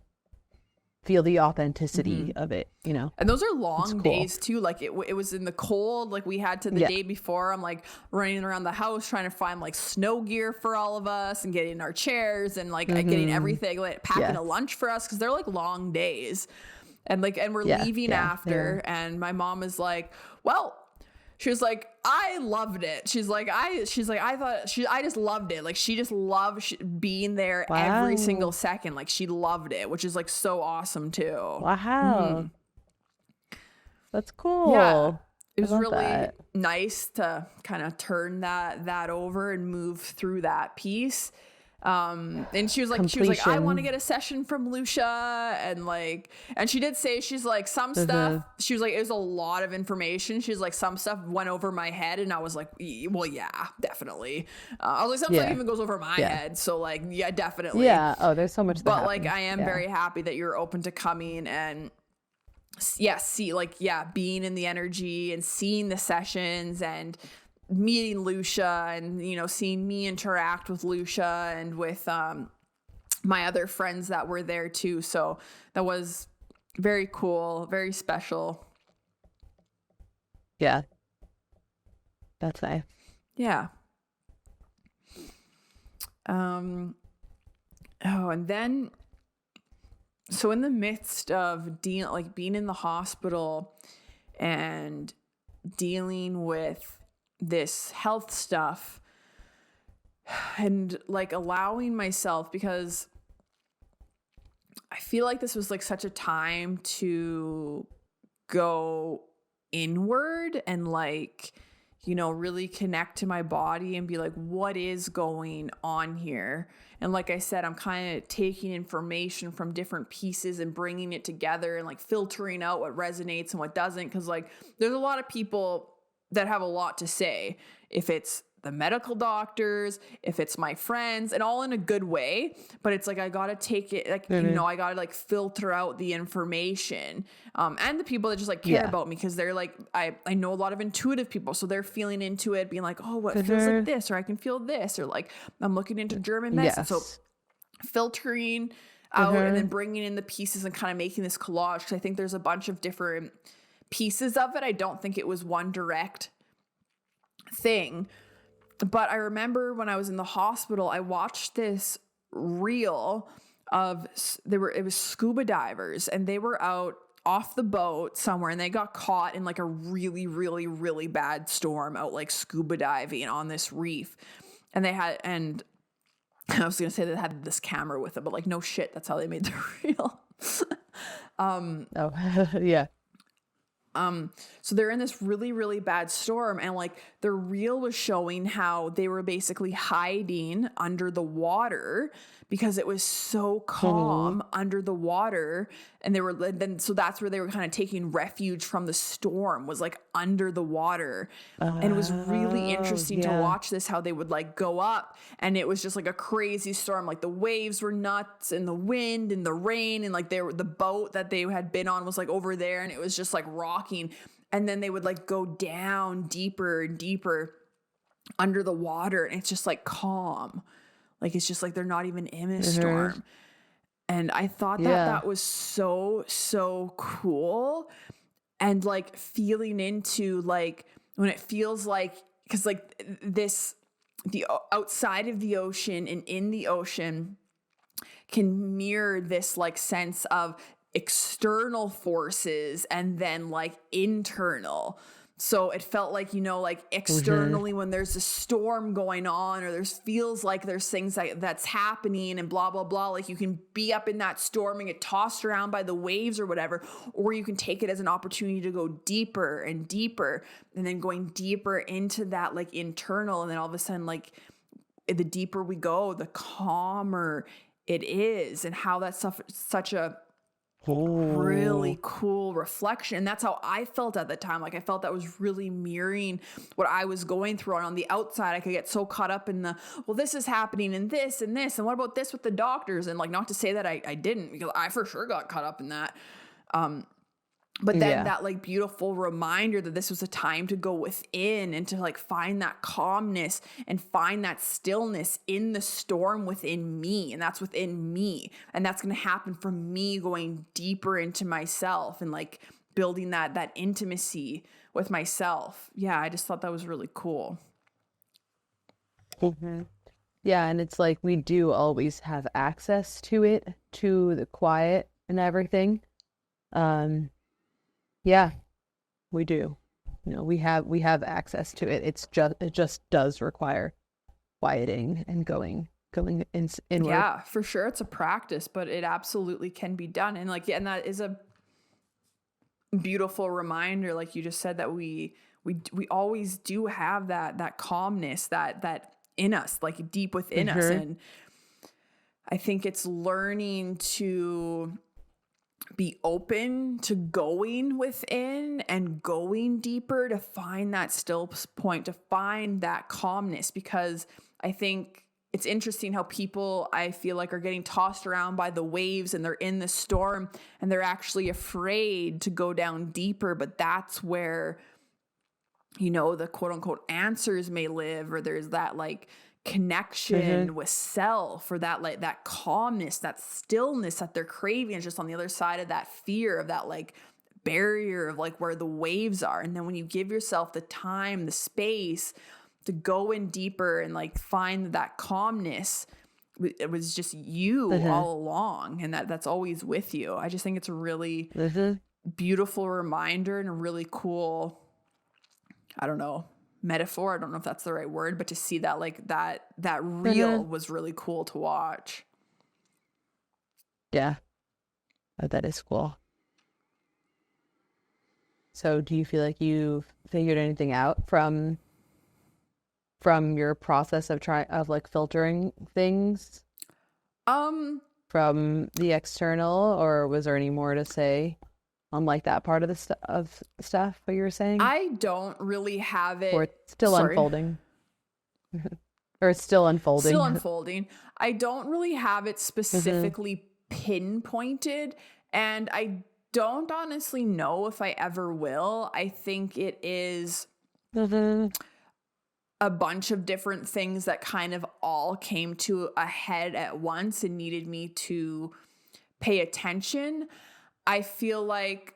B: feel the authenticity of it, you know.
A: And those are long days too. Like it was in the cold. Like we had to the day before, I'm like running around the house trying to find like snow gear for all of us and getting our chairs and like getting everything, like packing a lunch for us, because they're like long days. And like, and we're leaving after, and my mom is like, well, she was like, I loved it. I just loved it. Like, she just loved being there every single second. Like, she loved it, which is like so awesome too.
B: Wow. That's cool.
A: Yeah. It was really nice to kind of turn that over and move through that piece. And she was like, I want to get a session from Lucia, and she did say, she's like, some stuff, she was like, it was a lot of information. She's like, some stuff went over my head, and I was like, well, yeah, definitely. I was like, some stuff even goes over my head, so like, yeah, definitely.
B: Yeah. Oh, there's so much.
A: But like, I am very happy that you're open to coming and being in the energy and seeing the sessions and meeting Lucia, and, you know, seeing me interact with Lucia and with my other friends that were there too. So that was very cool, very special.
B: Yeah. That's nice.
A: Yeah. And then, so in the midst of being in the hospital and dealing with this health stuff, and like allowing myself, because I feel like this was like such a time to go inward and like, you know, really connect to my body and be like, what is going on here? And like I said, I'm kind of taking information from different pieces and bringing it together and like filtering out what resonates and what doesn't. Cause like there's a lot of people that have a lot to say, if it's the medical doctors, if it's my friends, and all in a good way. But it's like, I got to take it, like, you know, I got to like filter out the information, and the people that just like care about me, because they're like, I know a lot of intuitive people, so they're feeling into it, being like, oh, what feels like this, or I can feel this, or like I'm looking into German medicine. So filtering out and then bringing in the pieces and kind of making this collage, because I think there's a bunch of different pieces of it. I don't think it was one direct thing. But I remember when I was in the hospital, I watched this reel of, it was scuba divers, and they were out off the boat somewhere, and they got caught in like a really, really, really bad storm out like scuba diving on this reef. And and I was going to say they had this camera with them, but like, no shit, that's how they made the reel.
B: Yeah.
A: So they're in this really, really bad storm, and like the reel was showing how they were basically hiding under the water because it was so calm under the water. And so that's where they were kind of taking refuge from the storm, was like under the water. And it was really interesting to watch this, how they would like go up, and it was just like a crazy storm. Like the waves were nuts, and the wind and the rain, and like the boat that they had been on was like over there, and it was just like rocking. And then they would like go down deeper and deeper under the water, and it's just like calm. Like, it's just like they're not even in a storm. And I thought that
B: Yeah.
A: that was so, so cool. And like feeling into like when it feels like, because like the outside of the ocean and in the ocean can mirror this like sense of external forces and then like internal. So it felt like, like
B: Mm-hmm.
A: externally when there's a storm going on or there's feels like there's things that's happening and blah, blah, blah. Like you can be up in that storm and get tossed around by the waves or whatever, or you can take it as an opportunity to go deeper and deeper and then going deeper into that like internal. And then all of a sudden, like the deeper we go, the calmer it is, and how that's such a really
B: Oh.
A: cool reflection. And that's how I felt at the time. Like I felt that was really mirroring what I was going through. And on the outside, I could get so caught up in the, well, this is happening and this and this. And what about this with the doctors? And like, not to say that I didn't, because I for sure got caught up in that. But then
B: Yeah.
A: that like beautiful reminder that this was a time to go within and to like find that calmness and find that stillness in the storm within me. And that's within me. And that's going to happen from me going deeper into myself and like building that intimacy with myself. Yeah, I just thought that was really cool.
B: Hmm. Yeah, and it's like we do always have access to it, to the quiet and everything. Um, yeah, we do. We have access to it. It just does require quieting and going inward.
A: Yeah, for sure. It's a practice, but it absolutely can be done. And like, yeah, and that is a beautiful reminder, like you just said, that we always do have that calmness that in us, like deep within us.
B: Hmm.
A: And I think it's learning to be open to going within and going deeper to find that still point, to find that calmness. Because I think it's interesting how people, I feel like, are getting tossed around by the waves and they're in the storm and they're actually afraid to go down deeper. But that's where, the quote unquote answers may live, or there's that like
B: Hmm.
A: connection with self, or that like that calmness, that stillness that they're craving is just on the other side of that fear, of that like barrier of like where the waves are. And then when you give yourself the time, the space to go in deeper and like find that calmness, it was just you
B: Hmm.
A: all along, and that's always with you. I just think it's a really
B: Hmm.
A: beautiful reminder and a really cool, I don't know, metaphor. I don't know if that's the right word, but to see that like that reel
B: Hmm.
A: was really cool to watch.
B: Yeah, that is cool. So, do you feel like you've figured anything out from your process of like filtering things
A: Um,
B: from the external, or was there any more to say on like that part of the stuff what you were saying,
A: I don't really have
B: or
A: it.
B: it's still
A: Sorry,
B: unfolding, or it's still
A: still
B: unfolding?
A: unfolding. I don't really have it
B: Hmm.
A: specifically pinpointed, and I don't honestly know if I ever will. I think it is
B: Hmm.
A: a bunch of different things that kind of all came to a head at once and needed me to pay attention. I feel like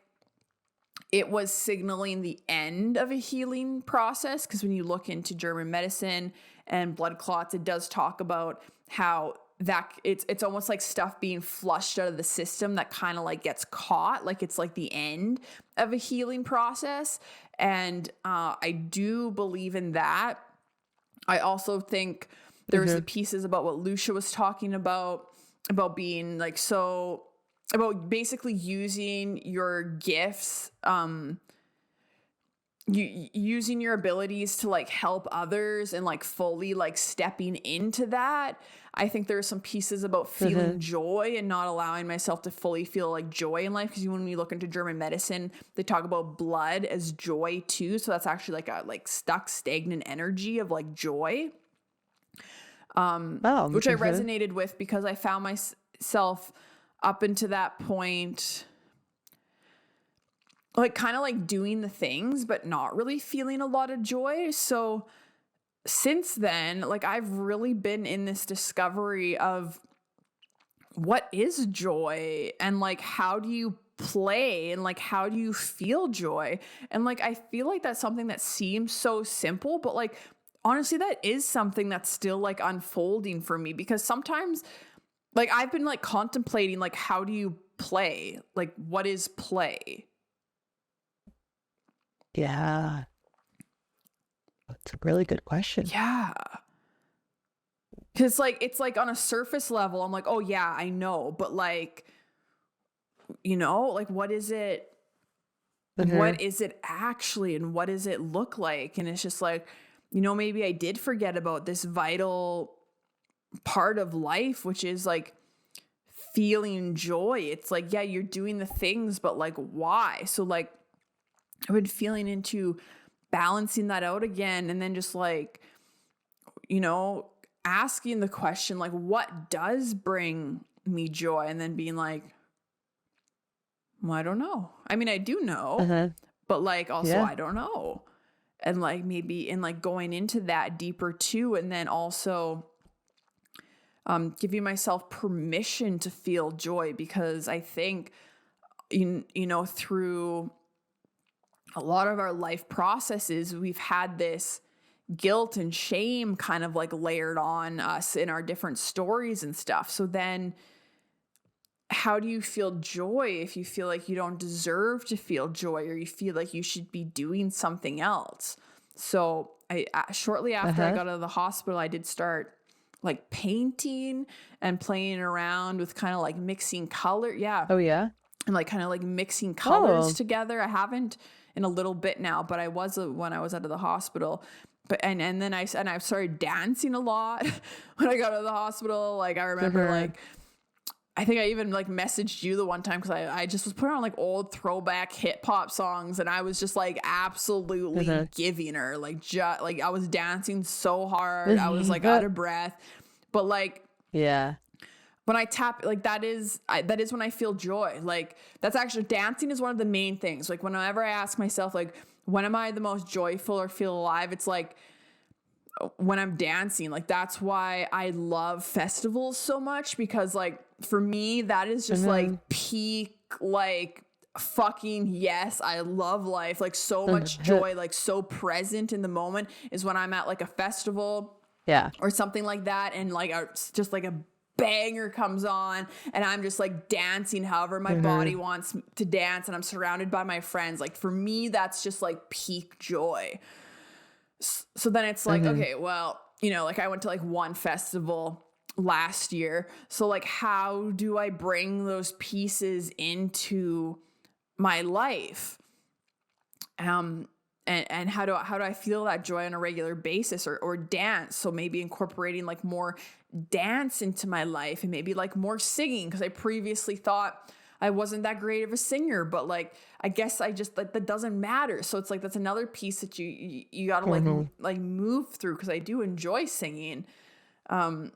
A: it was signaling the end of a healing process, because when you look into German medicine and blood clots, it does talk about how that it's almost like stuff being flushed out of the system that kind of like gets caught, like it's like the end of a healing process. And I do believe in that. I also think there's the
B: Hmm.
A: pieces about what Lucia was talking about being like, so about basically using your gifts, using your abilities to like help others and like fully like stepping into that. I think there are some pieces about
B: Hmm.
A: feeling joy and not allowing myself to fully feel like joy in life, because when we look into German medicine, they talk about blood as joy too. So that's actually like a like stuck stagnant energy of like joy,
B: Oh.
A: which I
B: Hmm.
A: resonated with, because I found myself up into that point like kind of like doing the things but not really feeling a lot of joy. So since then, like I've really been in this discovery of what is joy, and like how do you play, and like how do you feel joy? And like I feel like that's something that seems so simple, but like honestly that is something that's still like unfolding for me, because sometimes like I've been like contemplating like how do you play? Like what is play?
C: Yeah. That's a really good question.
A: Yeah. Cause like it's like on a surface level, I'm like, oh yeah, I know. But like, like what is it?
C: Mhm.
A: What is it actually, and what does it look like? And it's just like, maybe I did forget about this vital part of life, which is like feeling joy. It's like, yeah, you're doing the things, but like why? So like I've been feeling into balancing that out again, and then just like, asking the question, like, what does bring me joy? And then being like, well, I don't know. I mean, I do know,
C: Uh-huh.
A: but like also
C: Yeah.
A: I don't know. And like maybe in like going into that deeper too, and then also giving myself permission to feel joy, because I think through a lot of our life processes, we've had this guilt and shame kind of like layered on us in our different stories and stuff. So then how do you feel joy if you feel like you don't deserve to feel joy, or you feel like you should be doing something else? So I shortly after I
C: Uh-huh.
A: got out of the hospital, I did start like painting and playing around with kind of like mixing color. Yeah.
C: Oh yeah.
A: And like kind of like mixing colors
C: Oh.
A: together. I haven't in a little bit now, but I was when I was out of the hospital. But and then I started dancing a lot when I got out of the hospital. Like I remember
C: Mhm.
A: like I think I even like messaged you the one time, because I just was putting on like old throwback hip hop songs, and I was just like absolutely
C: Uh-huh.
A: giving her like just like I was dancing so hard. I was like out of breath. But like
C: Yeah.
A: when I tap, like that is when I feel joy. Like that's actually, dancing is one of the main things. Like whenever I ask myself like when am I the most joyful or feel alive, it's like when I'm dancing. Like that's why I love festivals so much, because like for me that is just like
C: Mhm.
A: peak, like fucking yes, I love life, like so much joy, like so present in the moment is when I'm at like a festival
C: Yeah.
A: or something like that, and like just like a banger comes on, and I'm just like dancing however my body
C: Mhm.
A: wants to dance, and I'm surrounded by my friends. Like for me that's just like peak joy. So then it's like,
C: Mhm.
A: okay, well, like I went to like one festival last year, so like how do I bring those pieces into my life? And how do I feel that joy on a regular basis, or dance? So maybe incorporating like more dance into my life, and maybe like more singing, because I previously thought I wasn't that great of a singer, but like I guess I just like that doesn't matter. So it's like that's another piece that you got to like
C: Mhm.
A: like move through, because I do enjoy singing. And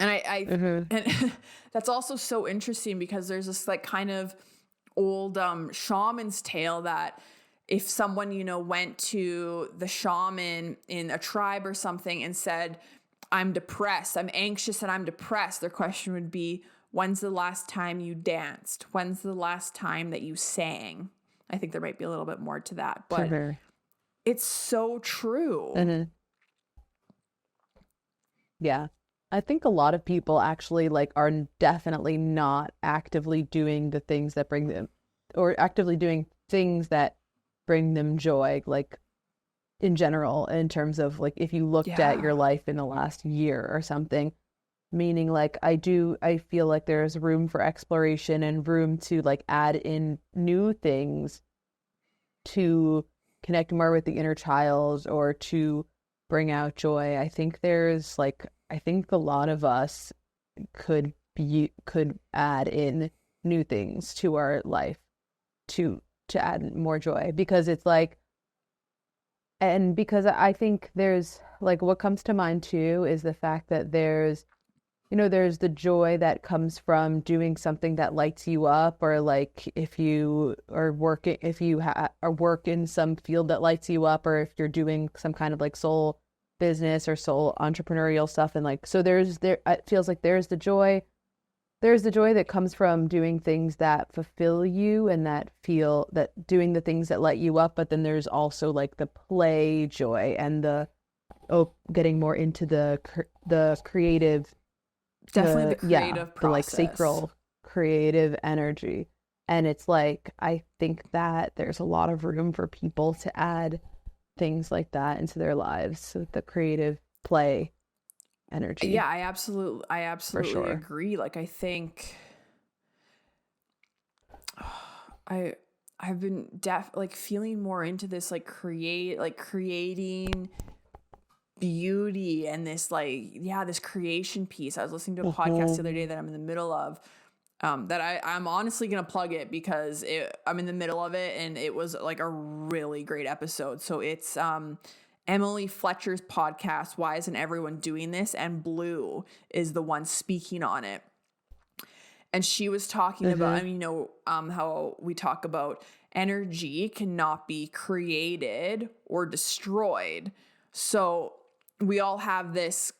A: I
C: Mhm.
A: and that's also so interesting, because there's this like kind of old shaman's tale that if someone went to the shaman in a tribe or something and said, I'm depressed, I'm anxious, and I'm depressed, their question would be, when's the last time you danced? When's the last time that you sang? I think there might be a little bit more to that, but
C: Mhm.
A: it's so true.
C: Mhm. Yeah. I think a lot of people actually like are definitely not actively doing the things that bring them, or actively doing things that bring them joy, like in general, in terms of like if you looked at
A: Yeah.
C: your life in the last year or something, meaning like I feel like there's room for exploration and room to like add in new things to connect more with the inner child or to bring out joy. I think a lot of us could add in new things to our life to add more joy, because it's like, and because I think there's like what comes to mind too is the fact that there's the joy that comes from doing something that lights you up, or like if you are working, if you are work in some field that lights you up, or if you're doing some kind of like soul business or soul entrepreneurial stuff. And like, so there, it feels like there's the joy. there's the joy that comes from doing things that fulfill you and that doing the things that light you up, but then there's also like the play joy and getting more into the creative,
A: Definitely the creative
C: the like
A: process.
C: sacral creative energy. And it's like I think that there's a lot of room for people to add things like that into their lives. So the creative play
A: Yeah,
C: energy,
A: I
C: for
A: absolutely
C: sure.
A: agree. Like I think I I've been like feeling more into this like creating beauty and this like this creation piece. I was listening to a podcast the other day
C: Hmm.
A: that I'm in the middle of. That I'm honestly gonna plug it because I'm in the middle of it and it was like a really great episode. So it's Emily Fletcher's podcast, Why Isn't Everyone Doing This? And Blue is the one speaking on it. And she was talking about,
C: Hmm.
A: I mean, how we talk about energy cannot be created or destroyed. So we all have this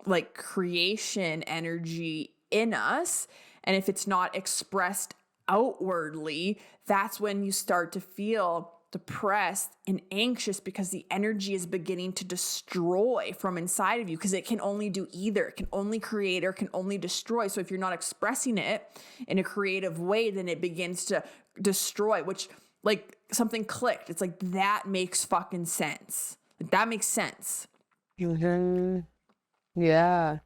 A: like creation energy in us. And if it's not expressed outwardly, that's when you start to feel depressed and anxious because the energy is beginning to destroy from inside of you because it can only do either. It can only create or can only destroy. So if you're not expressing it in a creative way, then it begins to destroy, which like something clicked. It's like that makes fucking sense. Like that makes sense.
C: Hmm. Yeah,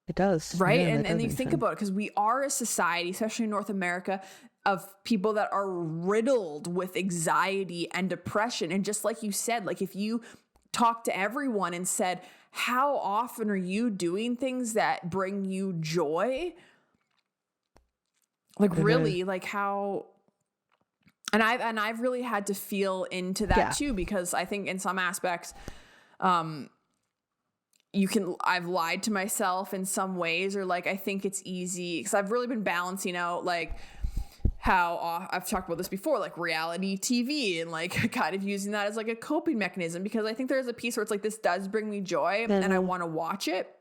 C: it does.
A: Right.
C: Yeah, that
A: And
C: does
A: you
C: make
A: think
C: sense.
A: about it because we are a society, especially in North America, of people that are riddled with anxiety and depression. And just like you said, like if you talk to everyone and said, how often are you doing things that bring you joy? Like
C: Hmm.
A: really, like how and I've really had to feel into that
C: Yeah.
A: too, because I think in some aspects, I've lied to myself in some ways, or like I think it's easy because I've really been balancing out like how I've talked about this before, like reality TV and like kind of using that as like a coping mechanism, because I think there's a piece where it's like this does bring me joy and I
C: Hmm.
A: want to watch it,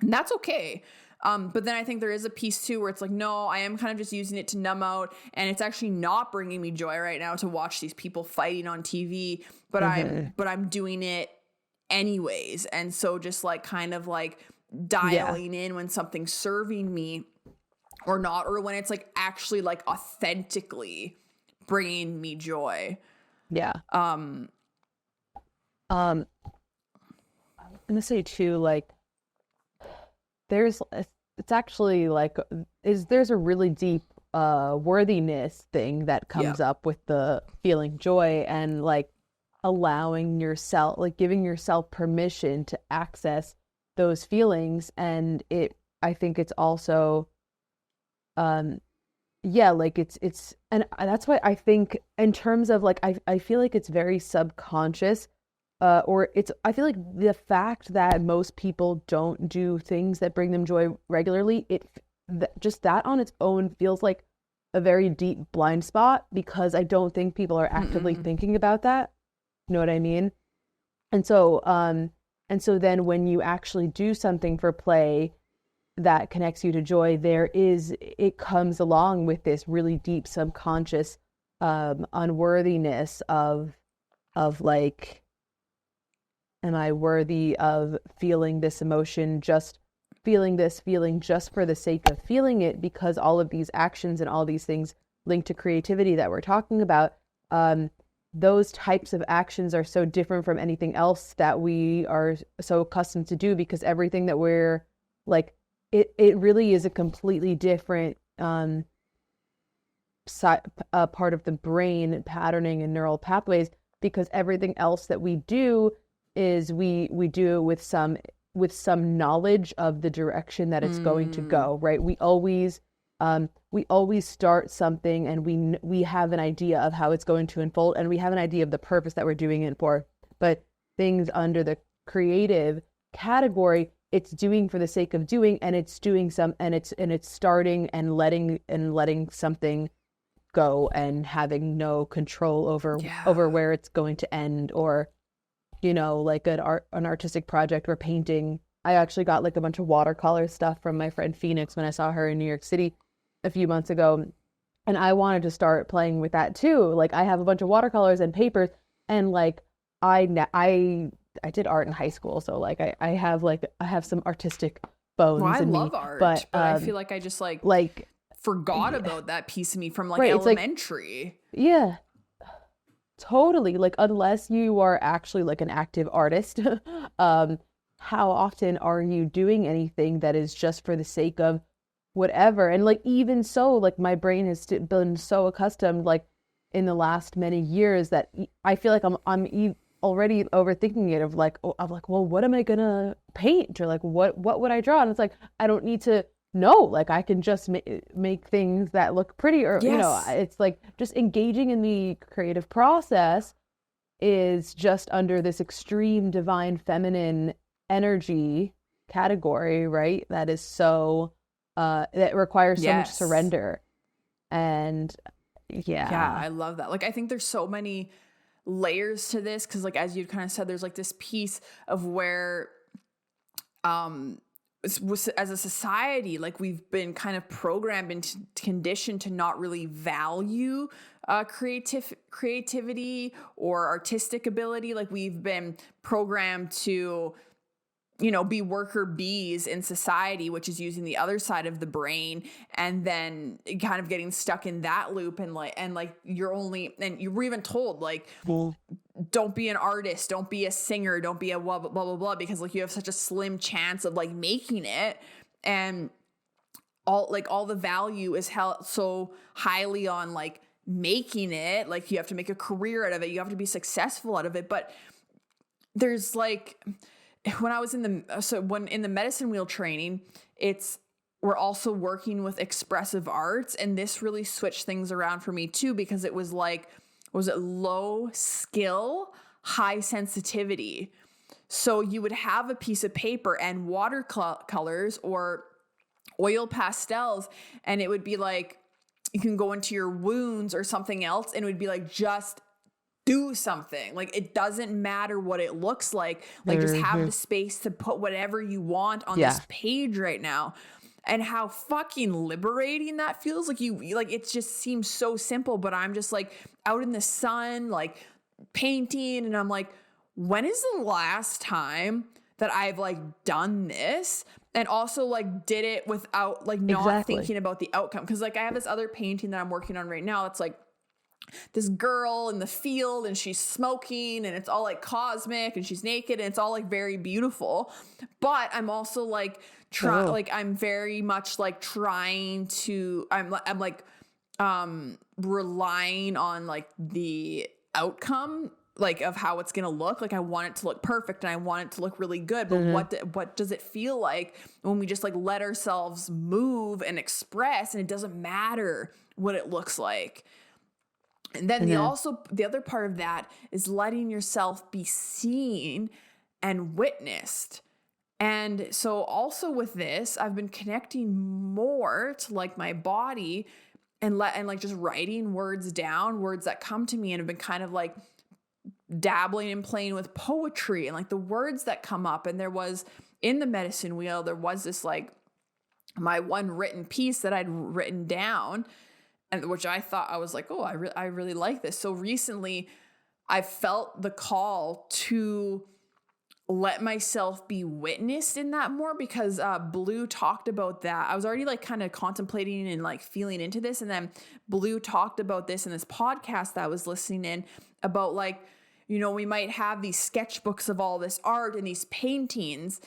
A: and that's okay. But then I think there is a piece too where it's like, no, I am kind of just using it to numb out, and it's actually not bringing me joy right now to watch these people fighting on TV. But
C: Hmm.
A: I'm doing it anyways, and so just like kind of like
C: Yeah.
A: dialing in when something's serving me or not, or when it's like actually like authentically bringing me joy.
C: Yeah. Um, I'm gonna say too, like there's it's actually like is there's a really deep worthiness thing that
A: Yeah.
C: comes up with the feeling joy and like allowing yourself, like giving yourself permission to access those feelings. And I think it's also um yeah, like it's and that's why I think in terms of like I feel like it's very subconscious, or it's I feel like the fact that most people don't do things that bring them joy regularly, just that on its own feels like a very deep blind spot because I don't think people are actively
A: Mm-mm.
C: thinking about that. You know what I mean? And so then when you actually do something for play that connects you to joy, it comes along with this really deep subconscious unworthiness of like, am I worthy of feeling this emotion, just feeling this feeling just for the sake of feeling it, because all of these actions and all these things linked to creativity that we're talking about, um, those types of actions are so different from anything else that we are so accustomed to do because everything that we're like it really is a completely different part of the brain patterning and neural pathways because everything else that we do is we do it with some knowledge of the direction that it's going to
A: Mm.
C: go, right? We always start something and we have an idea of how it's going to unfold and we have an idea of the purpose that we're doing it for. But things under the creative category, it's doing for the sake of doing, and it's doing some and it's starting and letting something go and having no control over
A: Yeah.
C: where it's going to end, or like an artistic project or painting, I actually got like a bunch of watercolor stuff from my friend Phoenix when I saw her in New York City a few months ago. And I wanted to start playing with that too. Like I have a bunch of watercolors and papers and like I did art in high school, so like I have some artistic
A: Well,
C: bones
A: I
C: in me.
A: love art,
C: But
A: but I feel like I just like
C: like
A: forgot
C: yeah,
A: about that piece of me from like
C: right, it's like
A: elementary.
C: yeah, totally. Like unless you are actually like an active artist, um, how often are you doing anything that is just for the sake of whatever? And like even so, like my brain has been so accustomed like in the last many years that I feel like already overthinking it of like of like, well, what am I gonna paint or like what would I draw? And it's like I don't need to know. Like I can just make things that look pretty, or
A: Yes.
C: it's like just engaging in the creative process is just under this extreme divine feminine energy category, right? That is so that requires so much
A: Yes.
C: surrender. And
A: Yeah,
C: yeah.
A: I love that. Like, I think there's so many layers to this because, like, as you kind of said, there's like this piece of where, um, as a society, like we've been kind of programmed and conditioned to not really value creativity or artistic ability. Like we've been programmed to, you know, be worker bees in society, which is using the other side of the brain, and then kind of getting stuck in that loop. And like you're only, and you were even told like, don't be an artist, don't be a singer, don't be a blah blah blah blah blah, because like you have such a slim chance of like making it. And all the value is held so highly on like making it, like you have to make a career out of it, you have to be successful out of it. But there's like, when I was when in the medicine wheel training, we're also working with expressive arts, and this really switched things around for me too, because it was like, was it low skill, high sensitivity? So you would have a piece of paper and watercolors or oil pastels, and it would be like, you can go into your wounds or something else, and it would be like, just do something. Like it doesn't matter what it looks like just have
C: Mm-hmm.
A: the space to put whatever you want on
C: Yeah.
A: this page right now. And how fucking liberating that feels. Like you like, it just seems so simple, but I'm just like out in the sun like painting, and I'm like, when is the last time that I've like done this? And also like did it without like not
C: Exactly.
A: thinking about the outcome. Cause like I have this other painting that I'm working on right now that's like this girl in the field, and she's smoking, and it's all like cosmic, and she's naked, and it's all like very beautiful. But I'm also like
C: Oh.
A: I'm very much like trying to, I'm like relying on like the outcome, like of how it's gonna look. Like I want it to look perfect, and I want it to look really good. But
C: Mm-hmm.
A: what does it feel like when we just like let ourselves move and express, and it doesn't matter what it looks like? And then
C: Mm-hmm.
A: the other part of that is letting yourself be seen and witnessed. And so also with this, I've been connecting more to like my body, and like just writing words down, words that come to me, and have been kind of like dabbling and playing with poetry and like the words that come up. And there was, in the medicine wheel, there was this like my one written piece that I'd written down, and which I thought, I was like, oh, I really like this. So recently I felt the call to let myself be witnessed in that more, because Blue talked about that. I was already like kind of contemplating and like feeling into this, and then Blue talked about this in this podcast that I was listening in, about like, you know, we might have these sketchbooks of all this art and these paintings,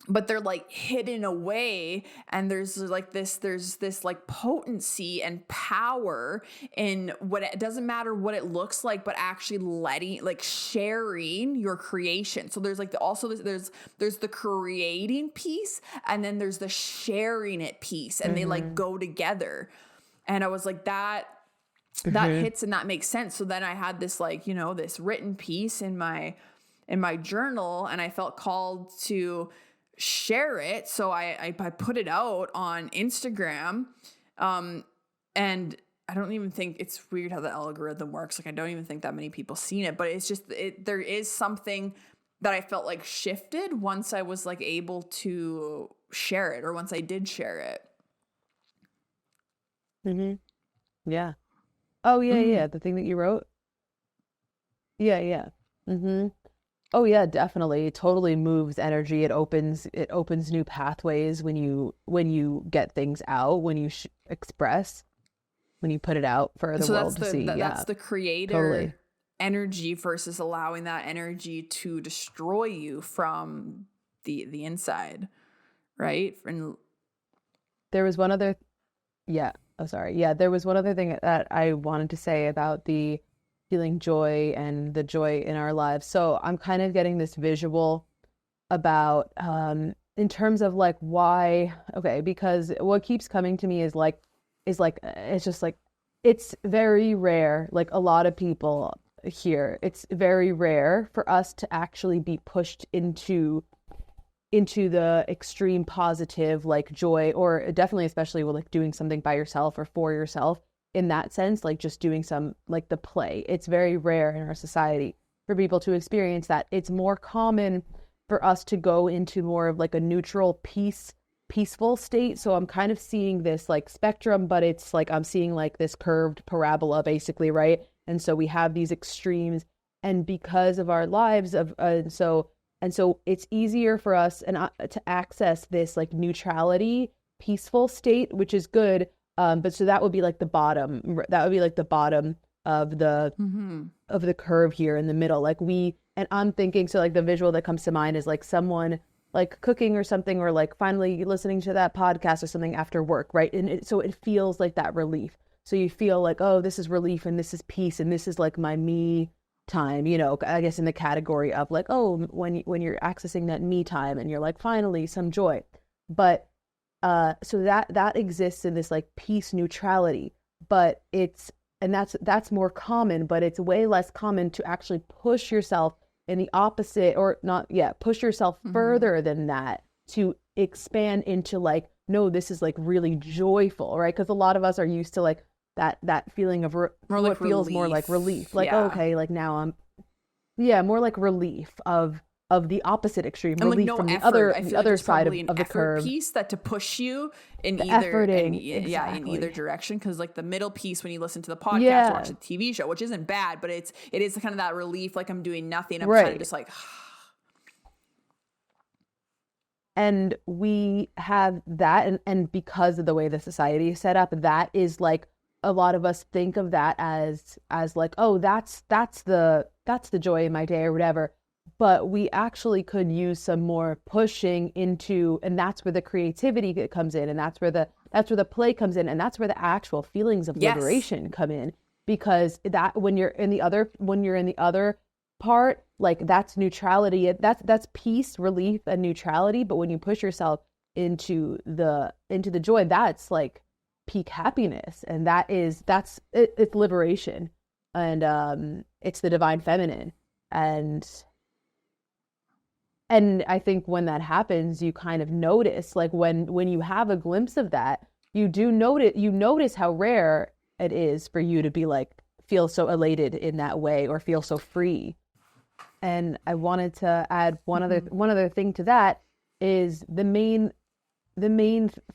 A: but they're like hidden away, and there's this like potency and power in what, it doesn't matter what it looks like, but actually letting, like sharing your creation. So there's like there's the creating piece, and then there's the sharing it piece, and they like
C: Mm-hmm.
A: go together. And I was like, that
C: Mm-hmm.
A: hits, and that makes sense. So then I had this like, you know, this written piece in my journal, and I felt called to share it. So I put it out on Instagram. And I don't even think, it's weird how the algorithm works. Like I don't even think that many people seen it, but it's just, there is something that I felt like shifted once I was like able to share it, or once I did share it.
C: Mm-hmm. Yeah. Oh, yeah,
A: Mm.
C: yeah. The thing that you wrote. Yeah, yeah. Mm-hmm. Oh yeah, definitely. It totally moves energy. It opens new pathways when you get things out, when you express, when you put it out for the
A: So that's
C: world to see.
A: that's
C: Yeah,
A: the
C: totally.
A: creator energy versus allowing that energy to destroy you from the inside, right? And
C: There was one other, yeah. Oh, sorry. Yeah, there was one other thing that I wanted to say about the feeling joy and the joy in our lives. So I'm kind of getting this visual about in terms of like why, okay, because what keeps coming to me is like it's just like it's very rare, like a lot of people here, it's very rare for us to actually be pushed into the extreme positive like joy, or definitely especially with like doing something by yourself or for yourself, in that sense, like just doing some like the play. It's very rare in our society for people to experience that. It's more common for us to go into more of like a neutral peaceful state. So I'm kind of seeing this like spectrum, but it's like I'm seeing like this curved parabola basically, right? And so we have these extremes, and because of our lives of and so it's easier for us and to access this like neutrality, peaceful state, which is good. But so that would be like the bottom. That would be like the bottom of the
A: mm-hmm.
C: of the curve here in the middle. Like and I'm thinking, so like the visual that comes to mind is like someone like cooking or something, or like finally listening to that podcast or something after work, right? And so it feels like that relief. So you feel like, oh, this is relief and this is peace and this is like my me time, I guess in the category of like, oh, when you're accessing that me time and you're like, finally some joy. But so that exists in this like peace neutrality, but that's more common, but it's way less common to actually push yourself in the opposite, or not, yeah, push yourself
A: Mm-hmm.
C: further than that, to expand into like, no, this is like really joyful, right? Because a lot of us are used to like that feeling of
A: More like
C: what feels more like
A: relief.
C: relief, like, oh,
A: Yeah.
C: okay, like now I'm, yeah, more like relief of the opposite extreme,
A: And like
C: relief
A: no
C: from the
A: effort.
C: other
A: I
C: the
A: feel like
C: other
A: it's
C: side
A: probably an
C: of the
A: effort
C: curve.
A: piece that to push you in
C: The
A: either, and
C: efforting,
A: yeah, in either
C: exactly.
A: direction. Cause like the middle piece, when you listen to the podcast or watch
C: Yeah,
A: the TV show, which isn't bad, but it is kind of that relief. Like I'm doing nothing. I'm kind of
C: right.
A: just like,
C: And we have that, and because of the way the society is set up, that is like a lot of us think of that as like, oh, that's the joy in my day or whatever. But we actually could use some more pushing into, and that's where the creativity comes in, and that's where the play comes in, and that's where the actual feelings of
A: yes.
C: liberation come in. Because that when you're in the other part, like that's neutrality, that's peace, relief, and neutrality. But when you push yourself into the joy, that's like peak happiness, and it's liberation, and it's the divine feminine. And and I think when that happens, you kind of notice, like when you have a glimpse of that, you notice how rare it is for you to be like, feel so elated in that way, or feel so free. And I wanted to add one other
A: Mm-hmm.
C: one other thing to that, is the main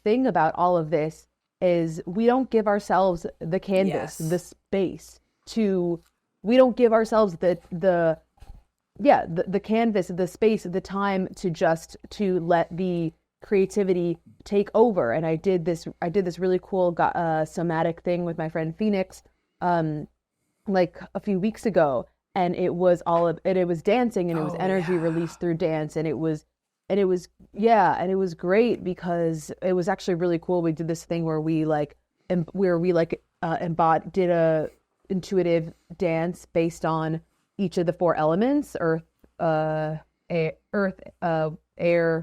C: thing about all of this is we don't give ourselves the canvas, the
A: Yes.
C: space to we don't give ourselves the yeah, the canvas, the space, the time to let the creativity take over. And I did this really cool somatic thing with my friend Phoenix, um like a few weeks ago, and it was dancing, and it was
A: Oh
C: energy
A: yeah.
C: released through dance, and it was yeah, and it was great because it was actually really cool. We did this thing where we did a intuitive dance based on each of the four elements: earth, air,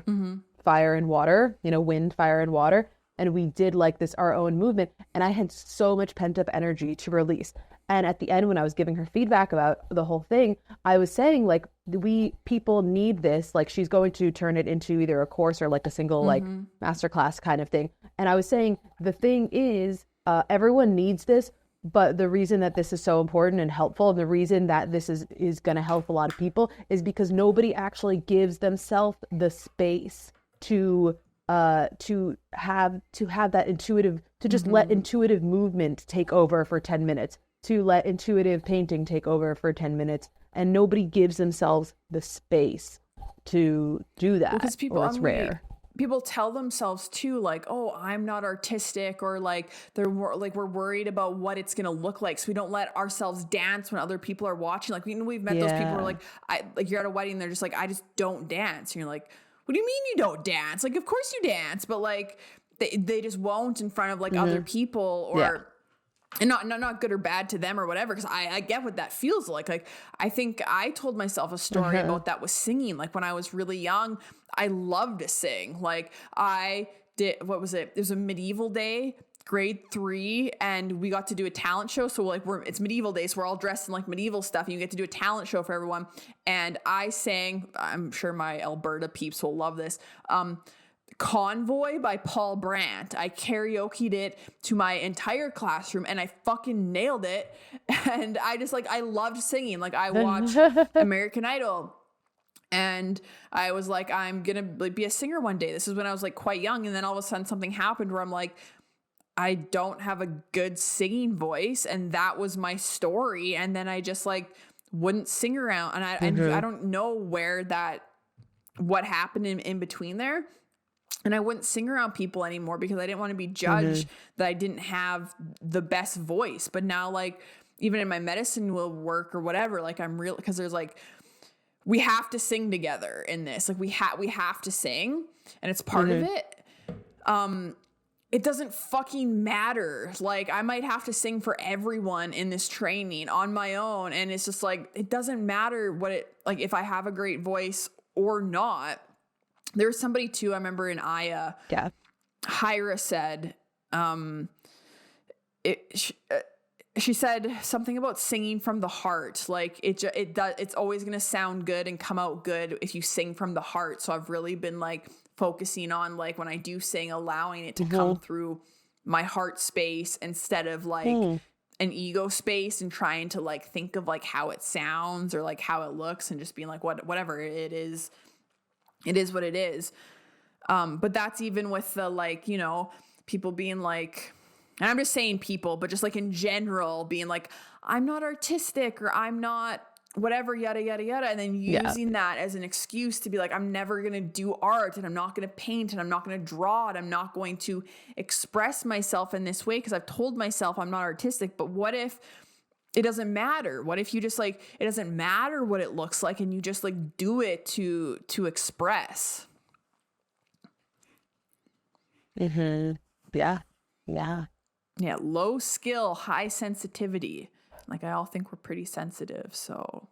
A: Mm-hmm.
C: fire, and water, wind, fire, and water. And we did like this our own movement, and I had so much pent up energy to release. And at the end, when I was giving her feedback about the whole thing, I was saying like, we people need this. Like, she's going to turn it into either a course or like a single like
A: Mm-hmm.
C: masterclass kind of thing. And I was saying the thing is, everyone needs this, But the reason that this is so important and helpful, and the reason that this is going to help a lot of people, is because nobody actually gives themselves the space to have that intuitive, to just let intuitive movement take over for 10 minutes, to let intuitive painting take over for 10 minutes, and nobody gives themselves the space to do that.
A: Because people,
C: or it's rare.
A: People tell themselves too, like, oh, I'm not artistic, or like we're worried about what it's gonna look like, so we don't let ourselves dance when other people are watching. Like we've met those people who are like, you're at a wedding, they're just like, I just don't dance, and you're like, what do you mean you don't dance? Like, of course you dance, but like they just won't in front of like other people, or and not good or bad to them or whatever, because I get what that feels like. Like, I think I told myself a story about that with singing. Like, when I was really young, I loved to sing. Like, I did, what was it? It was a medieval day, grade 3, and we got to do a talent show. So like it's medieval day, so we're all dressed in like medieval stuff, and you get to do a talent show for everyone. And I sang, I'm sure my Alberta peeps will love this, Convoy by Paul Brandt. I karaoke'd it to my entire classroom, and I fucking nailed it. And I just like, I loved singing. Like, I watched American Idol, and I was like, I'm gonna like be a singer one day. This is when I was like quite young, and then all of a sudden something happened where I'm like, I don't have a good singing voice, and that was my story. And then I just like wouldn't sing around, and I don't know what happened in between there. And I wouldn't sing around people anymore because I didn't want to be judged that I didn't have the best voice. But now, like, even in my medicine will work or whatever, like, I'm real, because there's like, we have to sing together in this. Like, we have to sing, and it's part of it. It doesn't fucking matter. Like, I might have to sing for everyone in this training on my own. And it's just like, it doesn't matter like, if I have a great voice or not. There was somebody too, I remember in Aya, Hyra said, she said something about singing from the heart. Like, it's always going to sound good and come out good if you sing from the heart. So I've really been like focusing on, like, when I do sing, allowing it to come through my heart space instead of like an ego space, and trying to like think of like how it sounds or like how it looks, and just being like, whatever it is. It is what it is. But that's even with the, like, you know, people being like, and I'm just saying people, but just like in general being like, I'm not artistic, or I'm not whatever, yada, yada, yada. And then using that as an excuse to be like, I'm never going to do art, and I'm not going to paint, and I'm not going to draw, and I'm not going to express myself in this way because I've told myself I'm not artistic. But what if it doesn't matter? What if you just like, it doesn't matter what it looks like, and you just like do it to express?
C: Yeah.
A: Low skill, high sensitivity. Like, I all think we're pretty sensitive, so.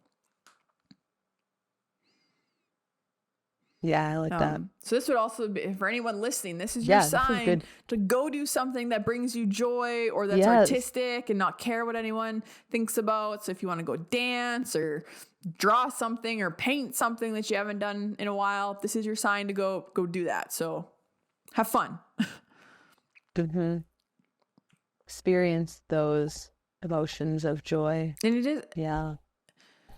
C: Yeah, I like that.
A: So this would also be, for anyone listening, this is your sign to go do something that brings you joy, or that's artistic, and not care what anyone thinks about. So if you want to go dance or draw something or paint something that you haven't done in a while, this is your sign to go do that. So have fun.
C: Experience those emotions of joy.
A: And it is.
C: Yeah,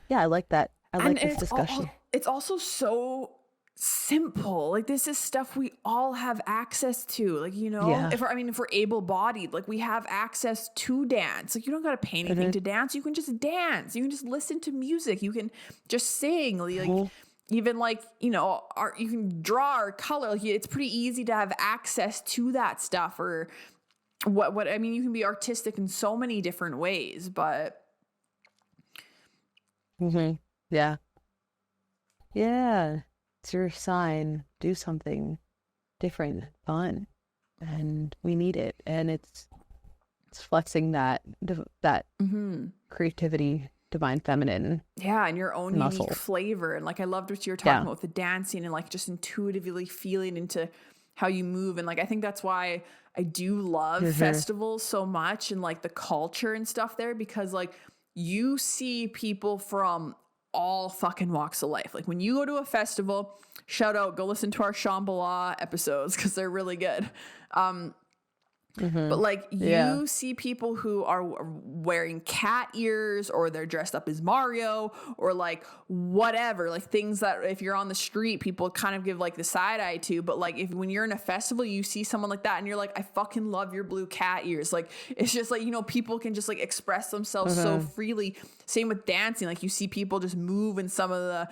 C: I like that. I like this discussion.
A: It's also so simple. Like, this is stuff we all have access to. Like, you know, if we're able-bodied, like, we have access to dance. Like, you don't got to pay anything to dance. You can just dance. You can just listen to music. You can just sing. Like, even like, you know, art, you can draw or color. Like, it's pretty easy to have access to that stuff. Or what I mean, you can be artistic in so many different ways, but
C: yeah, it's your sign. Do something different, fun, and we need it. And it's flexing that creativity, divine feminine,
A: and your own
C: muscle.
A: Unique flavor. And like, I loved what you were talking about with the dancing, and like just intuitively feeling into how you move. And like, I think that's why I do love festivals so much, and like the culture and stuff there, because like you see people from all fucking walks of life. Like, when you go to a festival, shout out, go listen to our Shambhala episodes, because they're really good. But like
C: Yeah.
A: you see people who are wearing cat ears, or they're dressed up as Mario, or like whatever, like things that if you're on the street, people kind of give like the side eye to. But like when you're in a festival, you see someone like that and you're like, I fucking love your blue cat ears. Like it's just like, you know, people can just like express themselves so freely. Same with dancing. Like you see people just move in some of the,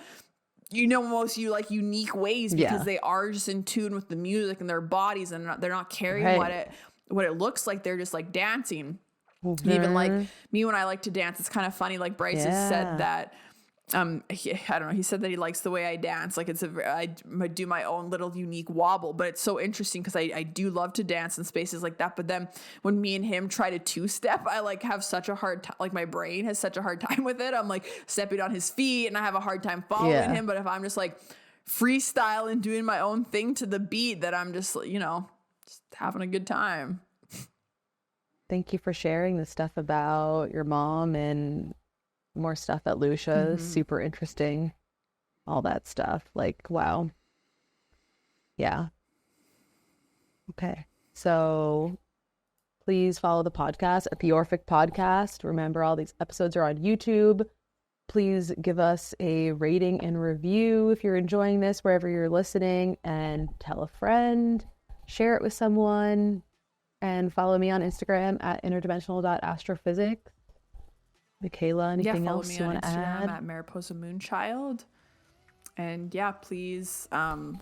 A: you know, most like unique ways because they are just in tune with the music and their bodies, and they're not caring what it looks like. They're just like dancing. Even like me, when I like to dance, it's kind of funny. Like Bryce has said that, I don't know. He said that he likes the way I dance. Like I do my own little unique wobble, but it's so interesting because I do love to dance in spaces like that. But then when me and him try to two-step, I like have such a hard time. Like my brain has such a hard time with it. I'm like stepping on his feet and I have a hard time following him. But if I'm just like freestyling, doing my own thing to the beat, that I'm just, you know, just having a good time.
C: Thank you for sharing the stuff about your mom and more stuff at Lucia. Super interesting. All that stuff. Like, wow. Yeah. Okay. So please follow the podcast at the Orphic Podcast. Remember, all these episodes are on YouTube. Please give us a rating and review if you're enjoying this, wherever you're listening, and tell a friend, share it with someone, and follow me on Instagram at interdimensional.astrophysics. Mikayla, anything else you want to add?
A: At Mariposa Moonchild. And yeah, please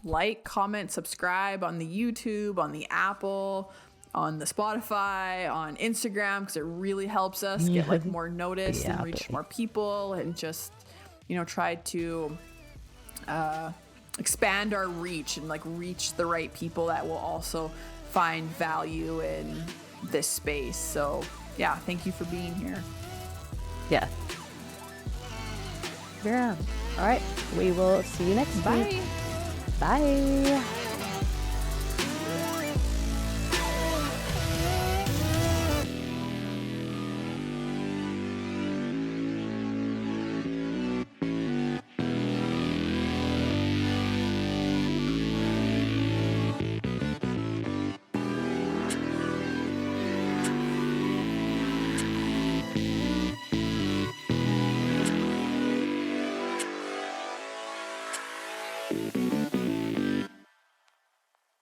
A: like, comment, subscribe on the YouTube, on the Apple, on the Spotify, on Instagram, because it really helps us get like more noticed and reach more people, and just, you know, try to expand our reach and like reach the right people that will also find value in this space. So yeah, thank you for being here.
C: Yeah. Yeah. All right. We will see you next week.
A: Bye.
C: Bye.